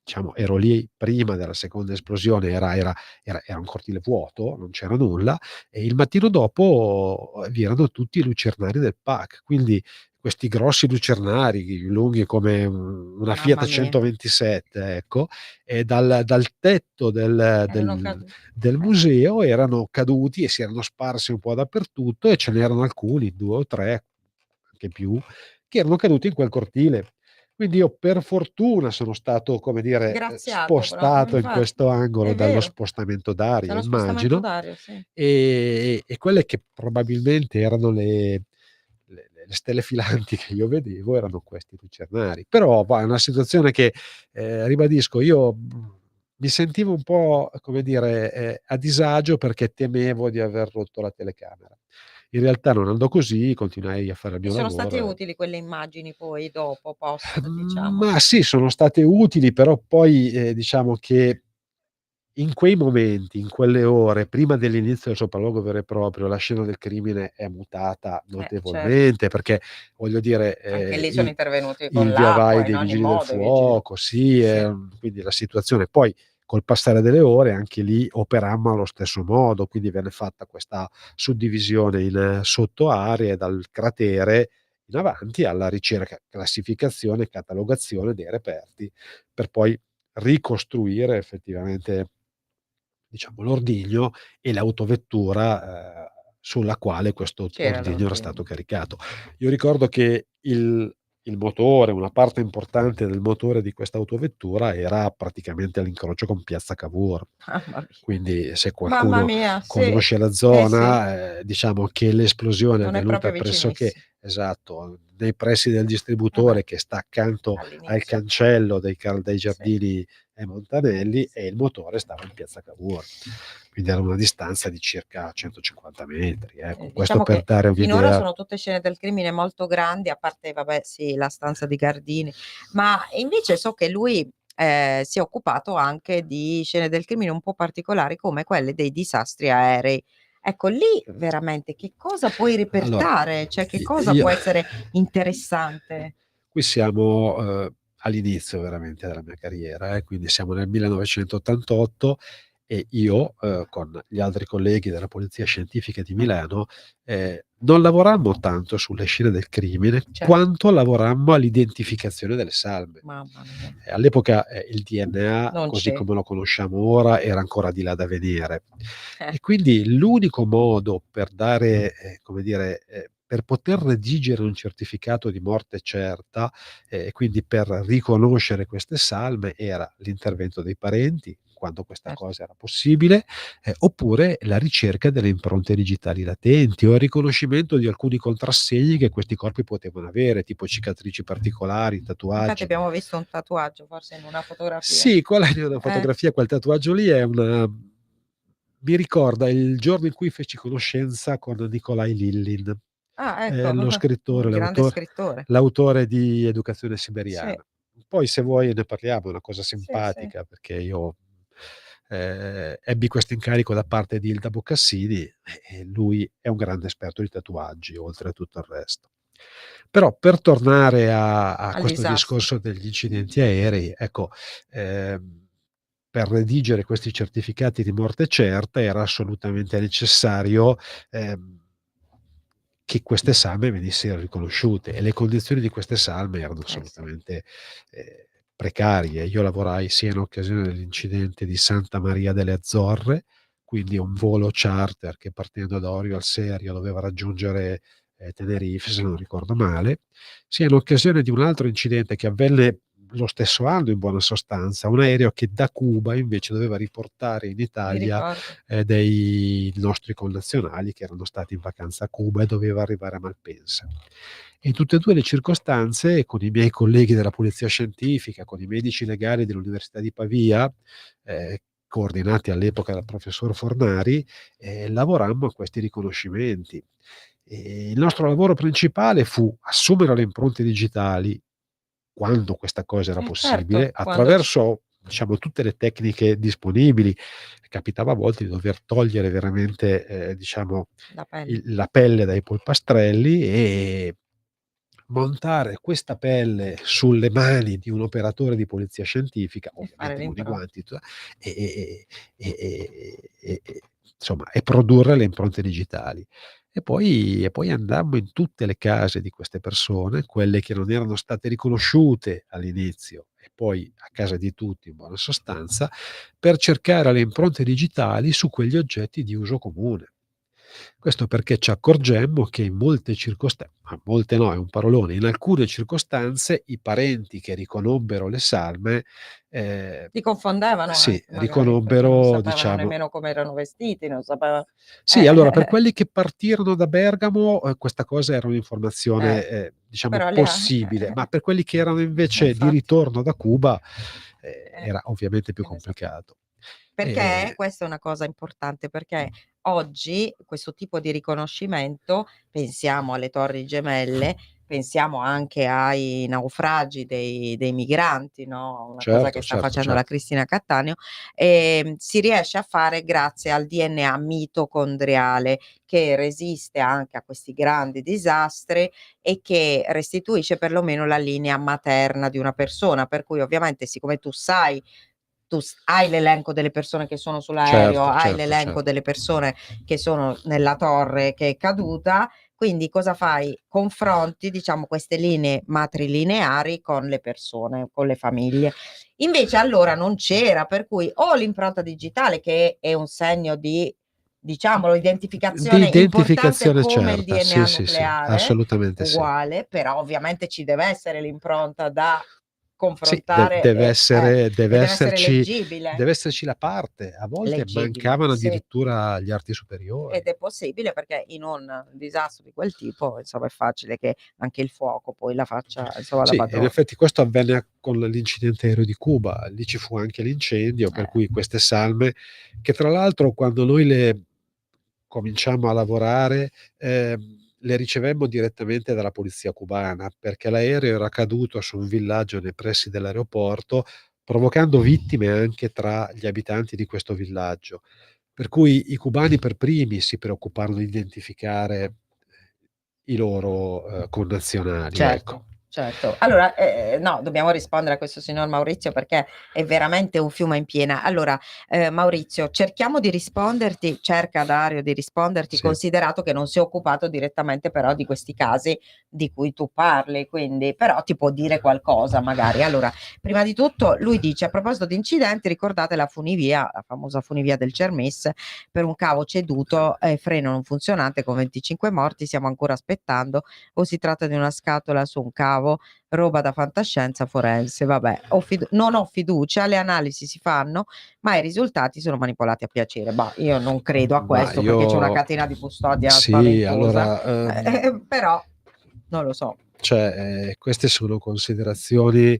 diciamo ero lì prima della seconda esplosione era un cortile vuoto, non c'era nulla, e il mattino dopo vi erano tutti i lucernari del PAC. Quindi questi grossi lucernari, lunghi come una Mamma Fiat mia, 127, ecco, e dal tetto erano caduti. del Sì. museo erano caduti e si erano sparsi un po' dappertutto e ce n'erano alcuni, 2 o 3, anche più, che erano caduti in quel cortile. Quindi io per fortuna sono stato, come dire, Graziato proprio, spostato in infatti. questo angolo È dallo vero, spostamento c'è d'aria, lo spostamento immagino, d'aria, sì. e quelle che probabilmente erano le stelle filanti che io vedevo erano questi lucernari. Però va, è una situazione che, ribadisco, io, mi sentivo un po', come dire, a disagio perché temevo di aver rotto la telecamera. In realtà non andò così, continuai a fare il E mio sono lavoro state e utili quelle immagini poi dopo, post diciamo. ma sì, sono state utili, però poi, diciamo che in quei momenti, in quelle ore, prima dell'inizio del sopralluogo vero e proprio, la scena del crimine è mutata Certo. notevolmente, perché voglio dire, Anche lì sono intervenuti con il via vai l'acqua in dei ogni vigili del modo i vigili. fuoco, sì, Sì, quindi la situazione poi col passare delle ore anche lì operammo allo stesso modo, quindi venne fatta questa suddivisione in sottoaree dal cratere in avanti alla ricerca, classificazione e catalogazione dei reperti, per poi ricostruire effettivamente, diciamo, l'ordigno e l'autovettura, sulla quale questo c'era ordigno era l'ordigno. stato caricato. Io ricordo che il motore, una parte importante del motore di questa autovettura era praticamente all'incrocio con piazza Cavour. Mamma mia. Quindi se Mamma qualcuno mia, sì. conosce la Eh sì, zona, diciamo che l'esplosione è non è proprio avvenuta pressoché, vicinissimo esatto, nei pressi del eh beh, distributore che sta accanto al all'inizio. cancello dei Sì, giardini Montanelli, sì. e il motore stava in piazza Cavour. Quindi era una distanza di circa 150 metri, ecco. Questo Diciamo per che dare finora un'idea. sono tutte scene del crimine molto grandi, a parte vabbè sì, la stanza di Gardini, ma invece so che lui, si è occupato anche di scene del crimine un po' particolari come quelle dei disastri aerei. Ecco, lì veramente che cosa puoi Allora, repertare? Cioè che i cosa io può essere interessante? qui siamo, all'inizio veramente della mia carriera, quindi siamo nel 1988 e io, con gli altri colleghi della Polizia Scientifica di Milano, non lavorammo tanto sulle scene del crimine, Certo. quanto lavorammo all'identificazione delle salme. Mamma mia. All'epoca, il DNA, Non così c'è. come lo conosciamo ora, era ancora di là da venire. Eh. E quindi l'unico modo per dare, come dire, per poter redigere un certificato di morte certa, e quindi per riconoscere queste salme, era l'intervento dei parenti, quando questa Certo. cosa era possibile, oppure la ricerca delle impronte digitali latenti o il riconoscimento di alcuni contrassegni che questi corpi potevano avere, tipo cicatrici particolari, Infatti tatuaggi. abbiamo visto un tatuaggio forse in una fotografia. Sì, quella è una fotografia, quel tatuaggio lì è una mi ricorda il giorno in cui feci conoscenza con Nikolaj Lillin, Ah, ecco, lo scrittore, un grande scrittore. l'autore di Educazione Sì, siberiana. Poi se vuoi ne parliamo, è una cosa sì, sì. simpatica, perché io, ebbi questo incarico da parte di Ilda Boccassini, e lui è un grande esperto di tatuaggi, oltre a tutto il resto. Però per tornare a Al questo disastro. discorso degli incidenti aerei, ecco, per redigere questi certificati di morte certa era assolutamente necessario, che queste salme venissero riconosciute, e le condizioni di queste salme erano Sì. assolutamente, precarie. Io lavorai sia in occasione dell'incidente di Santa Maria delle Azzorre, quindi un volo charter che partendo da Orio al Serio doveva raggiungere, Tenerife, se non ricordo male, sia in occasione di un altro incidente che avvenne lo stesso anno, in buona sostanza, un aereo che da Cuba invece doveva riportare in Mi Italia, ricordo. dei nostri connazionali che erano stati in vacanza a Cuba e doveva arrivare a Malpensa. E in tutte e 2 le circostanze, con i miei colleghi della Polizia Scientifica, con i medici legali dell'Università di Pavia, coordinati all'epoca dal professor Fornari, lavorammo a questi riconoscimenti. Il nostro lavoro principale fu assumere le impronte digitali, quando questa cosa era possibile, Certo, quando c attraverso, diciamo, tutte le tecniche disponibili. Capitava a volte di dover togliere veramente, diciamo, la pelle. la pelle dai polpastrelli e montare questa pelle sulle mani di un operatore di polizia scientifica, E fare ovviamente con i l'impronta. guanti, e e insomma, e produrre le impronte digitali. E poi andammo in tutte le case di queste persone, quelle che non erano state riconosciute all'inizio, e poi a casa di tutti, in buona sostanza, per cercare le impronte digitali su quegli oggetti di uso comune. Questo perché ci accorgemmo che in molte ma molte no, è un parolone, in alcune circostanze i parenti che riconobbero le salme, Li confondevano sì, anche magari, perché non riconobbero, sapevano diciamo. nemmeno come erano vestiti, non sapeva Sì, allora per eh, quelli che partirono da Bergamo, questa cosa era eh, un'informazione, diciamo, però lì possibile, ma per quelli che erano invece di infatti, ritorno da Cuba, eh, era ovviamente più che ne sapeva. complicato. Perché Ehm questa è una cosa importante, perché oggi questo tipo di riconoscimento, pensiamo alle Torri Gemelle, pensiamo anche ai naufragi dei migranti, no, una cosa che certo, sta certo, facendo la certo. Cristina Cattaneo, si riesce a fare grazie al DNA mitocondriale che resiste anche a questi grandi disastri e che restituisce perlomeno la linea materna di una persona, per cui ovviamente siccome hai l'elenco delle persone che sono sull'aereo, Certo, hai certo, l'elenco certo. delle persone che sono nella torre che è caduta, quindi cosa fai? Confronti, diciamo, queste linee matrilineari con le persone, con le famiglie. Invece allora non c'era, per cui o l'impronta digitale che è un segno di, diciamolo, Di identificazione importante identificazione come il certa, sì, DNA sì, sì, nucleare, assolutamente sì. uguale, però ovviamente ci deve essere l'impronta da Sì, confrontare deve e deve essere esserci leggibile. la parte. A volte Leggibile, mancavano sì. addirittura gli arti Ed superiori. è possibile perché in un disastro di quel tipo, insomma, è facile che anche il fuoco poi la faccia, insomma, da Sì, e in padrone. effetti questo avvenne con l'incidente aereo di Cuba. Lì ci fu anche l'incendio, per Eh, cui queste salme, che tra l'altro quando noi le cominciammo a lavorare, le ricevemmo direttamente dalla polizia cubana, perché l'aereo era caduto su un villaggio nei pressi dell'aeroporto, provocando vittime anche tra gli abitanti di questo villaggio. Per cui i cubani per primi si preoccuparono di identificare i loro, connazionali, ecco. certo, Certo. Allora, no, dobbiamo rispondere a questo signor Maurizio perché è veramente un fiume in piena. Allora, Maurizio, cerchiamo di risponderti, cerca Dario di risponderti, Sì. considerato che non si è occupato direttamente però di questi casi di cui tu parli, quindi però ti può dire qualcosa magari. Allora, prima di tutto lui dice: "A proposito di incidenti, ricordate la funivia, la famosa funivia del Cermis, per un cavo ceduto e freno non funzionante con 25 morti, stiamo ancora aspettando, o si tratta di una scatola su un cavo? Roba da fantascienza forense". Vabbè, non ho fiducia, le analisi si fanno, ma i risultati sono manipolati a piacere. Bah, io non credo a Ma questo perché c'è una io catena di custodia sì, spaventosa, allora, però non lo so. cioè, queste sono considerazioni,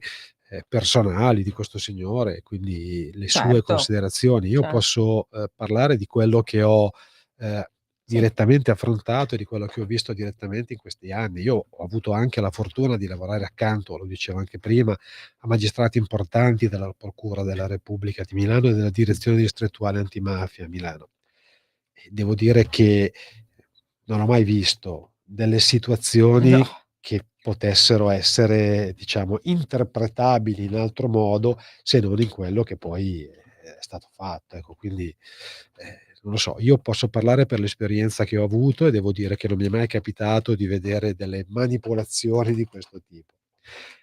personali di questo signore, quindi le sue Certo, considerazioni. Io cer posso, parlare di quello che ho, ehm, sì, direttamente affrontato e di quello che ho visto direttamente in questi anni. Io ho avuto anche la fortuna di lavorare accanto, lo dicevo anche prima, a magistrati importanti della Procura della Repubblica di Milano e della Direzione Distrettuale Antimafia a Milano. E devo dire che non ho mai visto delle no, situazioni che potessero essere, diciamo, interpretabili in altro modo, se non in quello che poi è stato fatto, ecco. Quindi, non lo so, io posso parlare per l'esperienza che ho avuto e devo dire che non mi è mai capitato di vedere delle manipolazioni di questo tipo.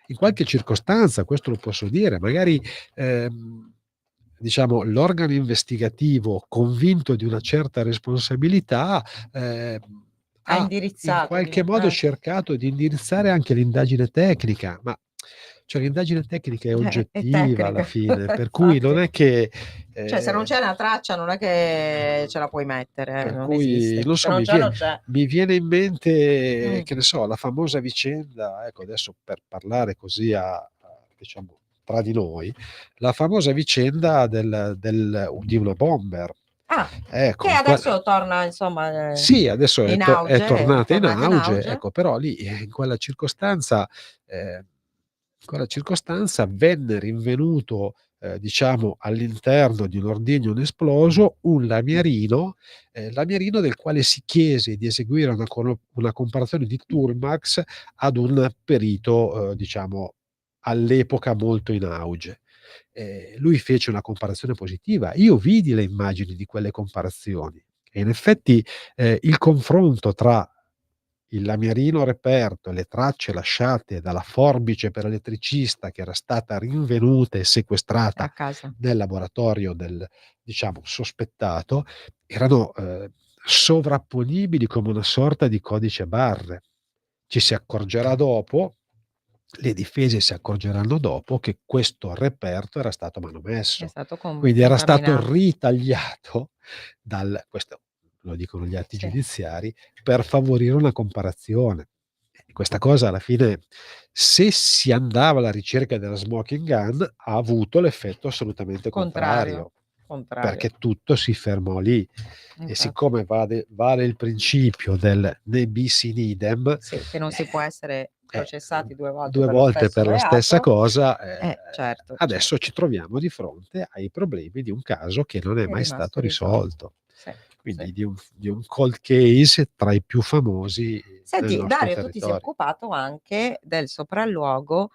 In qualche circostanza, questo lo posso dire, magari, diciamo, l'organo investigativo, convinto di una certa responsabilità, ha ha in indirizzato qualche modo cercato di indirizzare anche l'indagine tecnica, ma cioè l'indagine tecnica è è oggettiva alla tecnica, fine, per cui non infatti. è che Cioè, se non c'è una traccia non è che ce la puoi mettere, per non cui esiste. non Se so, non c'è, non c'è. mi viene in mente, Mh. che ne so, la famosa vicenda, ecco, adesso per parlare così diciamo tra di noi, la famosa vicenda di una bomber. Ah, che Ecco, in quel adesso torna insomma, sì, adesso in è auge, è tornata in tornata in auge, auge. ecco, però lì, in quella circostanza venne rinvenuto, diciamo, all'interno di un ordigno inesploso un lamierino del quale si chiese di eseguire una comparazione di Tourmax ad un perito, diciamo, all'epoca molto in auge. Lui fece una comparazione positiva. Io vidi le immagini di quelle comparazioni e in effetti, il confronto tra il lamierino reperto e le tracce lasciate dalla forbice per elettricista che era stata rinvenuta e A sequestrata casa. nel laboratorio del, diciamo, sospettato, erano, sovrapponibili come una sorta di codice a barre. Ci si accorgerà dopo Le difese si accorgeranno dopo che questo reperto era stato È manomesso, stato quindi era stato contaminato. ritagliato questo lo dicono gli atti Sì, giudiziari, per favorire una comparazione. E questa cosa alla fine, se si andava alla ricerca della smoking gun, ha avuto l'effetto assolutamente contrario, contrario, contrario, perché tutto si fermò lì. E infatti. siccome vale il principio del ne bis in idem, Sì, che non si può essere eh, processati 2 volte 2 per lo volte stesso per la stessa reato. cosa, Certo, adesso certo. ci troviamo di fronte ai problemi di un caso che non è È mai rimasto stato irrisolto. risolto. Sì, sì. Quindi di un cold case tra i più famosi nel Senti, nostro Dario, tu ti sei territorio. occupato anche del sopralluogo,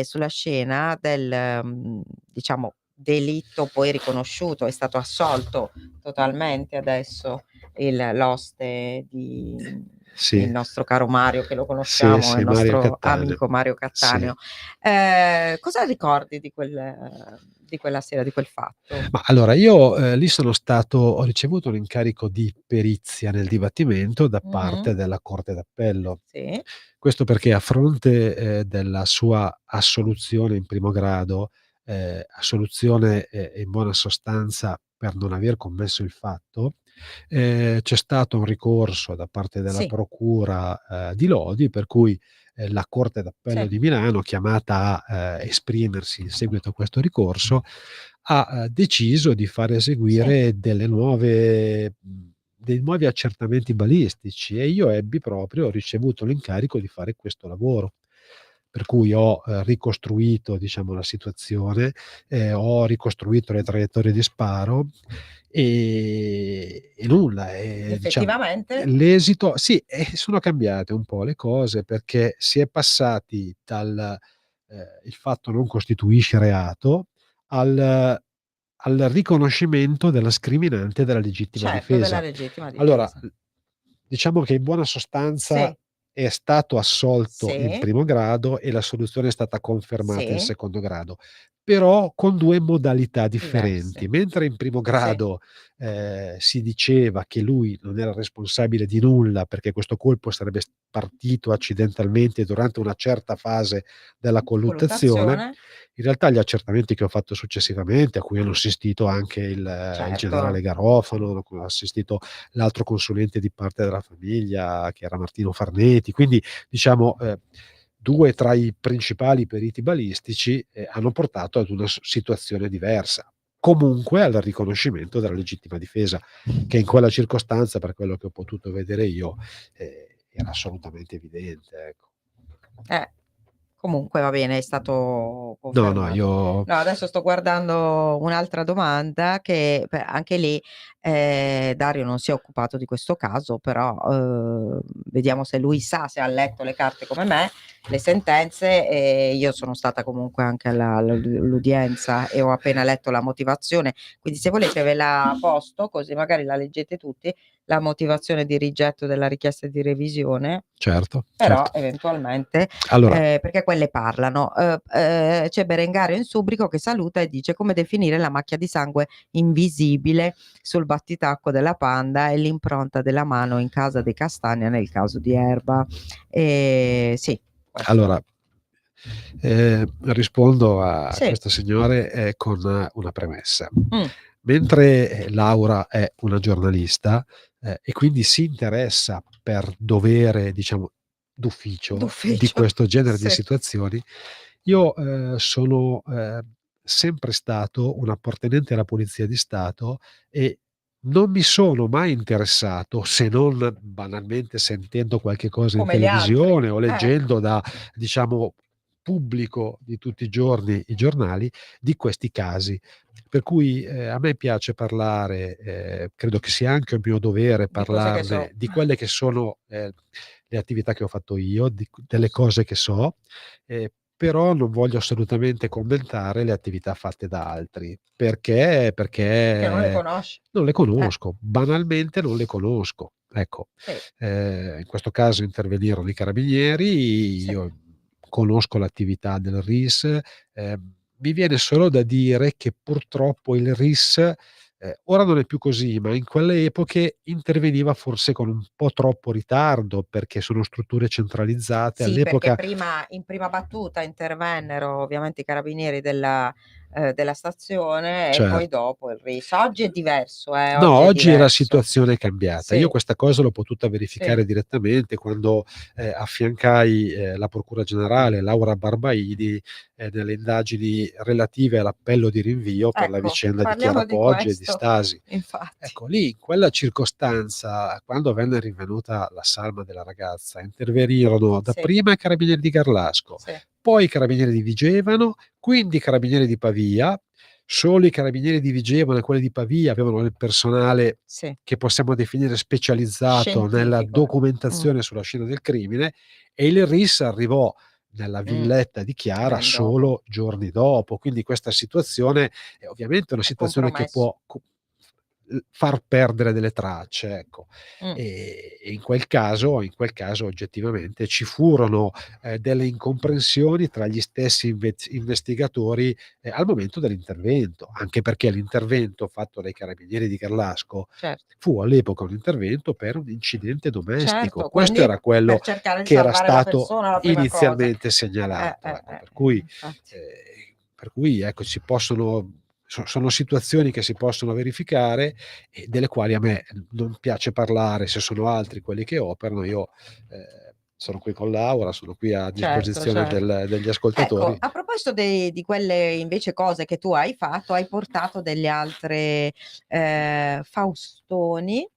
sulla scena del, diciamo, delitto poi riconosciuto, è stato assolto totalmente adesso l'oste di il Sì, nostro caro Mario, che lo sì, conosciamo, è il sì, Mario nostro Cattaneo. amico Mario Sì. Cattaneo. Cosa ricordi di quella sera, di quel fatto? Ma allora io, lì ho ricevuto un incarico di perizia nel dibattimento da Mh-mh. parte della Corte d'Appello. Sì, Questo perché a fronte, della sua assoluzione in primo grado, assoluzione, in buona sostanza per non aver commesso il fatto, c'è stato un ricorso da parte della sì, procura, di Lodi, per cui, la Corte d'Appello sì, di Milano, chiamata a, esprimersi in seguito a questo ricorso, ha, deciso di far sì. eseguire dei nuovi accertamenti balistici e io ho ricevuto l'incarico di fare questo lavoro. per cui ho ricostruito, diciamo, la situazione, ho ricostruito le traiettorie di sparo e nulla, diciamo, Effettivamente l'esito sì, sono cambiate un po' le cose perché si è passati dal il fatto non costituisce reato al riconoscimento della scriminante della legittima certo, della difesa. legittima Allora, difesa. diciamo che in buona sostanza Sì, è stato assolto in sì, primo grado e l'assoluzione è stata confermata in sì, secondo grado, però con 2 modalità differenti. diverse. Mentre in primo Sì, grado, si diceva che lui non era responsabile di nulla perché questo colpo sarebbe partito accidentalmente durante una certa fase della colluttazione, colluttazione, in realtà gli accertamenti che ho fatto successivamente, a cui hanno assistito anche il generale certo. Garofalo, a cui ha assistito l'altro consulente di parte della famiglia che era Martino Farneti, quindi diciamo 2 tra i principali periti balistici, hanno portato ad una situazione diversa. Comunque al riconoscimento della legittima difesa, che in quella circostanza, per quello che ho potuto vedere io, era assolutamente evidente, ecco. Eh. Comunque va bene, è stato No, no, confermato. io No, adesso sto guardando un'altra domanda che anche lì Dario non si è occupato di questo caso, però vediamo se lui sa, se ha letto le carte come me, le sentenze. E io sono stata comunque anche all'udienza e ho appena letto la motivazione, quindi se volete ve la posto così magari la leggete tutti, la motivazione di rigetto della richiesta di revisione. certo, Però certo. eventualmente, Allora, perché quelle parlano. C'è Berengario in Subrico che saluta e dice: "Come definire la macchia di sangue invisibile sul battitacco della Panda e l'impronta della mano in casa dei Castagna nel caso di Erba?" Sì, questo allora rispondo a sì. questo signore, con una premessa. Mh, Mentre, Laura è una giornalista, e quindi si interessa per dovere, diciamo, d'ufficio di d'ufficio. questo genere di Sì. situazioni, io, sono, sempre stato un appartenente alla Polizia di Stato e non mi sono mai interessato, se non banalmente sentendo qualche cosa in Come gli altri. televisione o leggendo da, diciamo, pubblico di tutti i giorni i giornali, di questi casi. Per cui, a me piace parlare, credo che sia anche un mio dovere Di cose che parlarne, so. di quelle che sono, le attività che ho fatto io, delle cose che so, però non voglio assolutamente commentare le attività fatte da altri. Perché? Perché non le Perché conosci. non le conosco, banalmente non le conosco. Ecco, Sì, in questo caso intervenirono i carabinieri, sì. io conosco l'attività del RIS, mi viene solo da dire che purtroppo il RIS, ora non è più così, ma in quelle epoche interveniva forse con un po' troppo ritardo, perché sono strutture centralizzate. Sì, perché All'epoca prima in prima battuta intervennero ovviamente i carabinieri della stazione e poi certo. dopo il RIS. Oggi è diverso, No, oggi è oggi la diverso. situazione è cambiata. Io Sì, questa cosa l'ho potuta sì, verificare direttamente quando, affiancai, la procura generale Laura Barbaidi, nelle indagini relative all'appello di rinvio per la ecco, vicenda di Chiara parliamo di Poggi e di questo, Stasi. infatti. Ecco, lì in quella circostanza, quando venne rinvenuta la salma della ragazza, intervenirono Sì, dapprima i carabinieri di Garlasco, sì, poi i carabinieri di Vigevano, quindi i carabinieri di Pavia. Solo i carabinieri di Vigevano e quelli di Pavia avevano il personale sì, che possiamo definire specializzato nella scientifico. documentazione sulla scena del crimine, e il RIS arrivò nella Mh, villetta di Chiara ben dopo. solo giorni dopo. Quindi questa situazione è ovviamente una È situazione che compromesso. può far perdere delle tracce, ecco. Mh, E in quel caso oggettivamente ci furono, delle incomprensioni tra gli stessi investigatori, al momento dell'intervento, anche perché l'intervento fatto dai carabinieri di Garlasco certo, fu all'epoca un intervento per un incidente domestico. certo, Questo quindi era quello per cercare di che era salvare la stato persona la prima cosa. inizialmente segnalato, ecco. Infatti. Per cui ecco, si possono sono situazioni che si possono verificare e delle quali a me non piace parlare se sono altri quelli che operano. Io, sono qui con Laura, sono qui a Certo, disposizione degli Ecco, ascoltatori. a proposito di quelle invece cose che tu hai fatto, hai portato delle altre, Faustoni,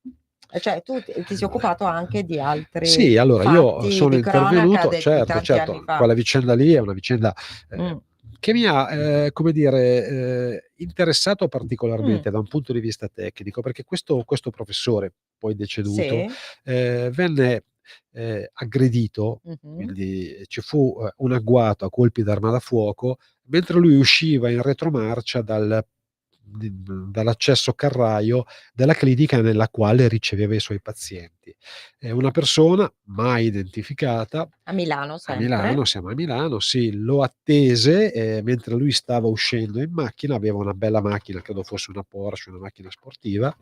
Cioè tu ti sei occupato anche di altri Sì, allora io fatti sono di cronaca intervenuto, di certo, tanti certo, anni fa. quella vicenda lì è una vicenda Mh. che mi ha, come dire, interessato Mh. particolarmente da un punto di vista tecnico, perché questo professore, poi deceduto, Sì. venne, aggredito, Mh-mh. quindi ci fu, un agguato a colpi d'arma da fuoco mentre lui usciva in retromarcia dall'accesso carraio della clinica nella quale riceveva i suoi pazienti. Una persona mai identificata A Milano a sempre? Milano, siamo a Milano, sì, lo attese, mentre lui stava uscendo in macchina, aveva una bella macchina, credo fosse una Porsche, una macchina sportiva,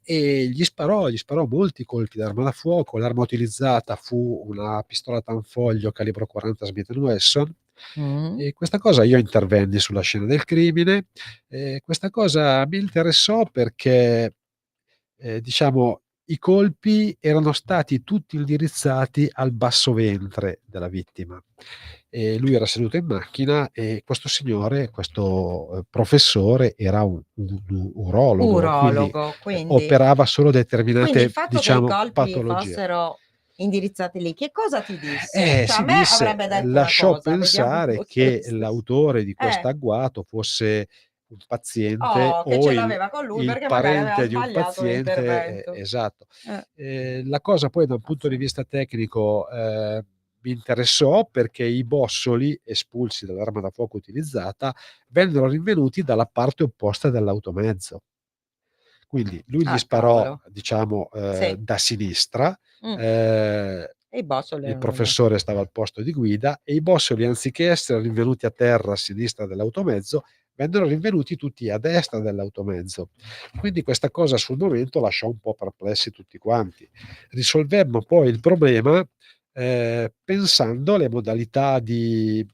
e gli sparò molti colpi d'arma da fuoco. L'arma utilizzata fu una pistola tanfoglio calibro 40 Smith& Wesson, Mh. e questa cosa io intervenni sulla scena del crimine. Questa cosa mi interessò perché, diciamo, i colpi erano stati tutti indirizzati al basso ventre della vittima. Lui era seduto in macchina e questo signore, questo, professore era un urologo, quindi, Urologo, quindi operava solo il determinate, fatto che i diciamo, colpi patologie. fossero indirizzati lì, che cosa ti disse? Cioè a Si me disse, avrebbe detto una lasciò cosa, vediamo pensare se che l'autore di eh. quest'agguato fosse un paziente Oh, che o ce il l'aveva con lui il perché magari aveva parente di un sbagliato paziente, l'intervento. esatto. Eh. La cosa poi da un punto di Pazzesco. vista tecnico, mi interessò perché i bossoli espulsi dall'arma da fuoco utilizzata vennero rinvenuti dalla parte opposta dell'automezzo. Quindi lui gli Ah, sparò, cavolo. diciamo, Sì. da sinistra, Mh. ehm, E i bossoli il erano da professore stava al posto di guida e i bossoli, anziché essere rinvenuti a terra a sinistra dell'automezzo, vennero rinvenuti tutti a destra dell'automezzo. Quindi questa cosa sul momento lasciò un po' perplessi tutti quanti. Risolvemmo poi il problema, pensando alle modalità di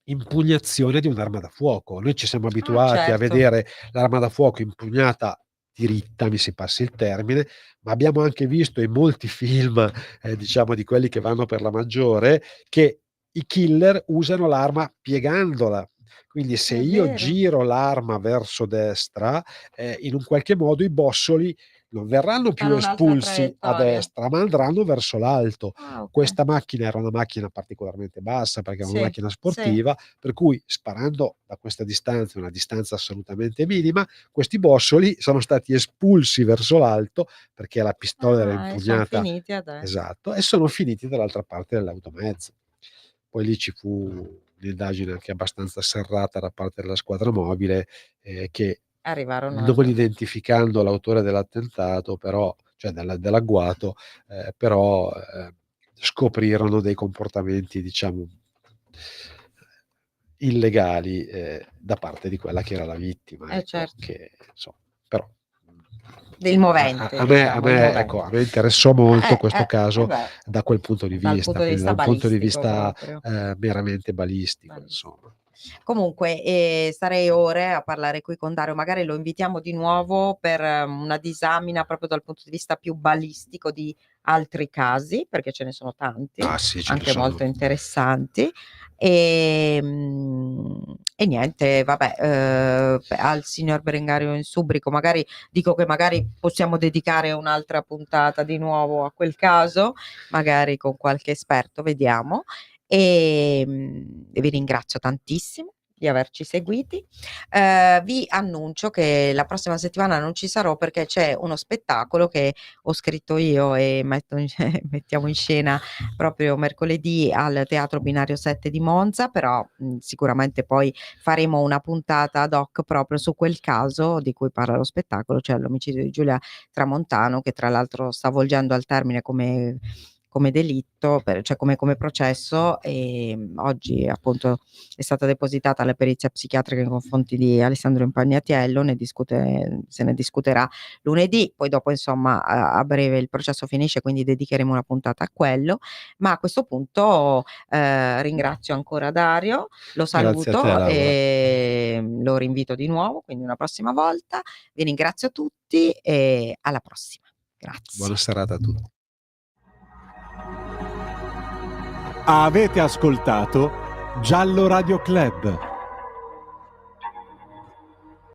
impugnazione di un'arma da fuoco. Noi ci siamo Ah, abituati a certo. vedere l'arma da fuoco impugnata diritta, mi si passi il termine, ma abbiamo anche visto in molti film, diciamo di quelli che vanno per la maggiore, che i killer usano l'arma piegandola. Quindi se È io vero. giro l'arma verso destra, in un qualche modo i bossoli non verranno più Fanno un'altra espulsi a traiettoria. destra, ma andranno verso l'alto. Ah, okay. Questa macchina era una macchina particolarmente bassa, perché era una Sì, macchina sì. sportiva, per cui sparando da questa distanza, una distanza assolutamente minima, questi bossoli sono stati espulsi verso l'alto, perché la pistola era Ah, e son impugnata, finiti a destra. esatto, e sono finiti dall'altra parte dell'automezzo. Poi lì ci fu un'indagine anche abbastanza serrata da parte della squadra mobile, che Arrivarono non al identificando l'autore dell'attentato, però, cioè dell'agguato, però, scoprirono dei comportamenti, diciamo, illegali, da parte di quella che era la vittima, ecco, certo. che però, Il movente a diciamo, il me ecco, a movente. me interessò molto questo caso Beh, da quel punto di dal vista, punto di quindi da vista un punto di balistico vista, proprio. meramente balistico, Balistico. insomma. Comunque, starei ore a parlare qui con Dario, magari lo invitiamo di nuovo per una disamina proprio dal punto di vista più balistico di altri casi, perché ce ne sono tanti, Ah sì, ce ne anche sono. molto interessanti. E niente, vabbè, al signor Berengario in Subrico magari dico che magari possiamo dedicare un'altra puntata di nuovo a quel caso, magari con qualche esperto, vediamo. E vi ringrazio tantissimo di averci seguiti. Vi annuncio che la prossima settimana non ci sarò perché c'è uno spettacolo che ho scritto io e mettiamo in scena proprio mercoledì al Teatro Binario 7 di Monza, però, sicuramente poi faremo una puntata ad hoc proprio su quel caso di cui parla lo spettacolo, cioè l'omicidio di Giulia Tramontano, che tra l'altro sta volgendo al termine come delitto, cioè come processo. Oggi appunto è stata depositata la perizia psichiatrica nei confronti di Alessandro Impagnatiello, se ne discuterà lunedì, poi dopo insomma a breve il processo finisce, quindi dedicheremo una puntata a quello. Ma a questo punto ringrazio ancora Dario, lo Grazie a te, saluto Laura. e lo rinvito di nuovo, quindi una prossima volta. Vi ringrazio tutti e alla prossima. Grazie. Buona serata a tutti. Avete ascoltato Giallo Radio Club.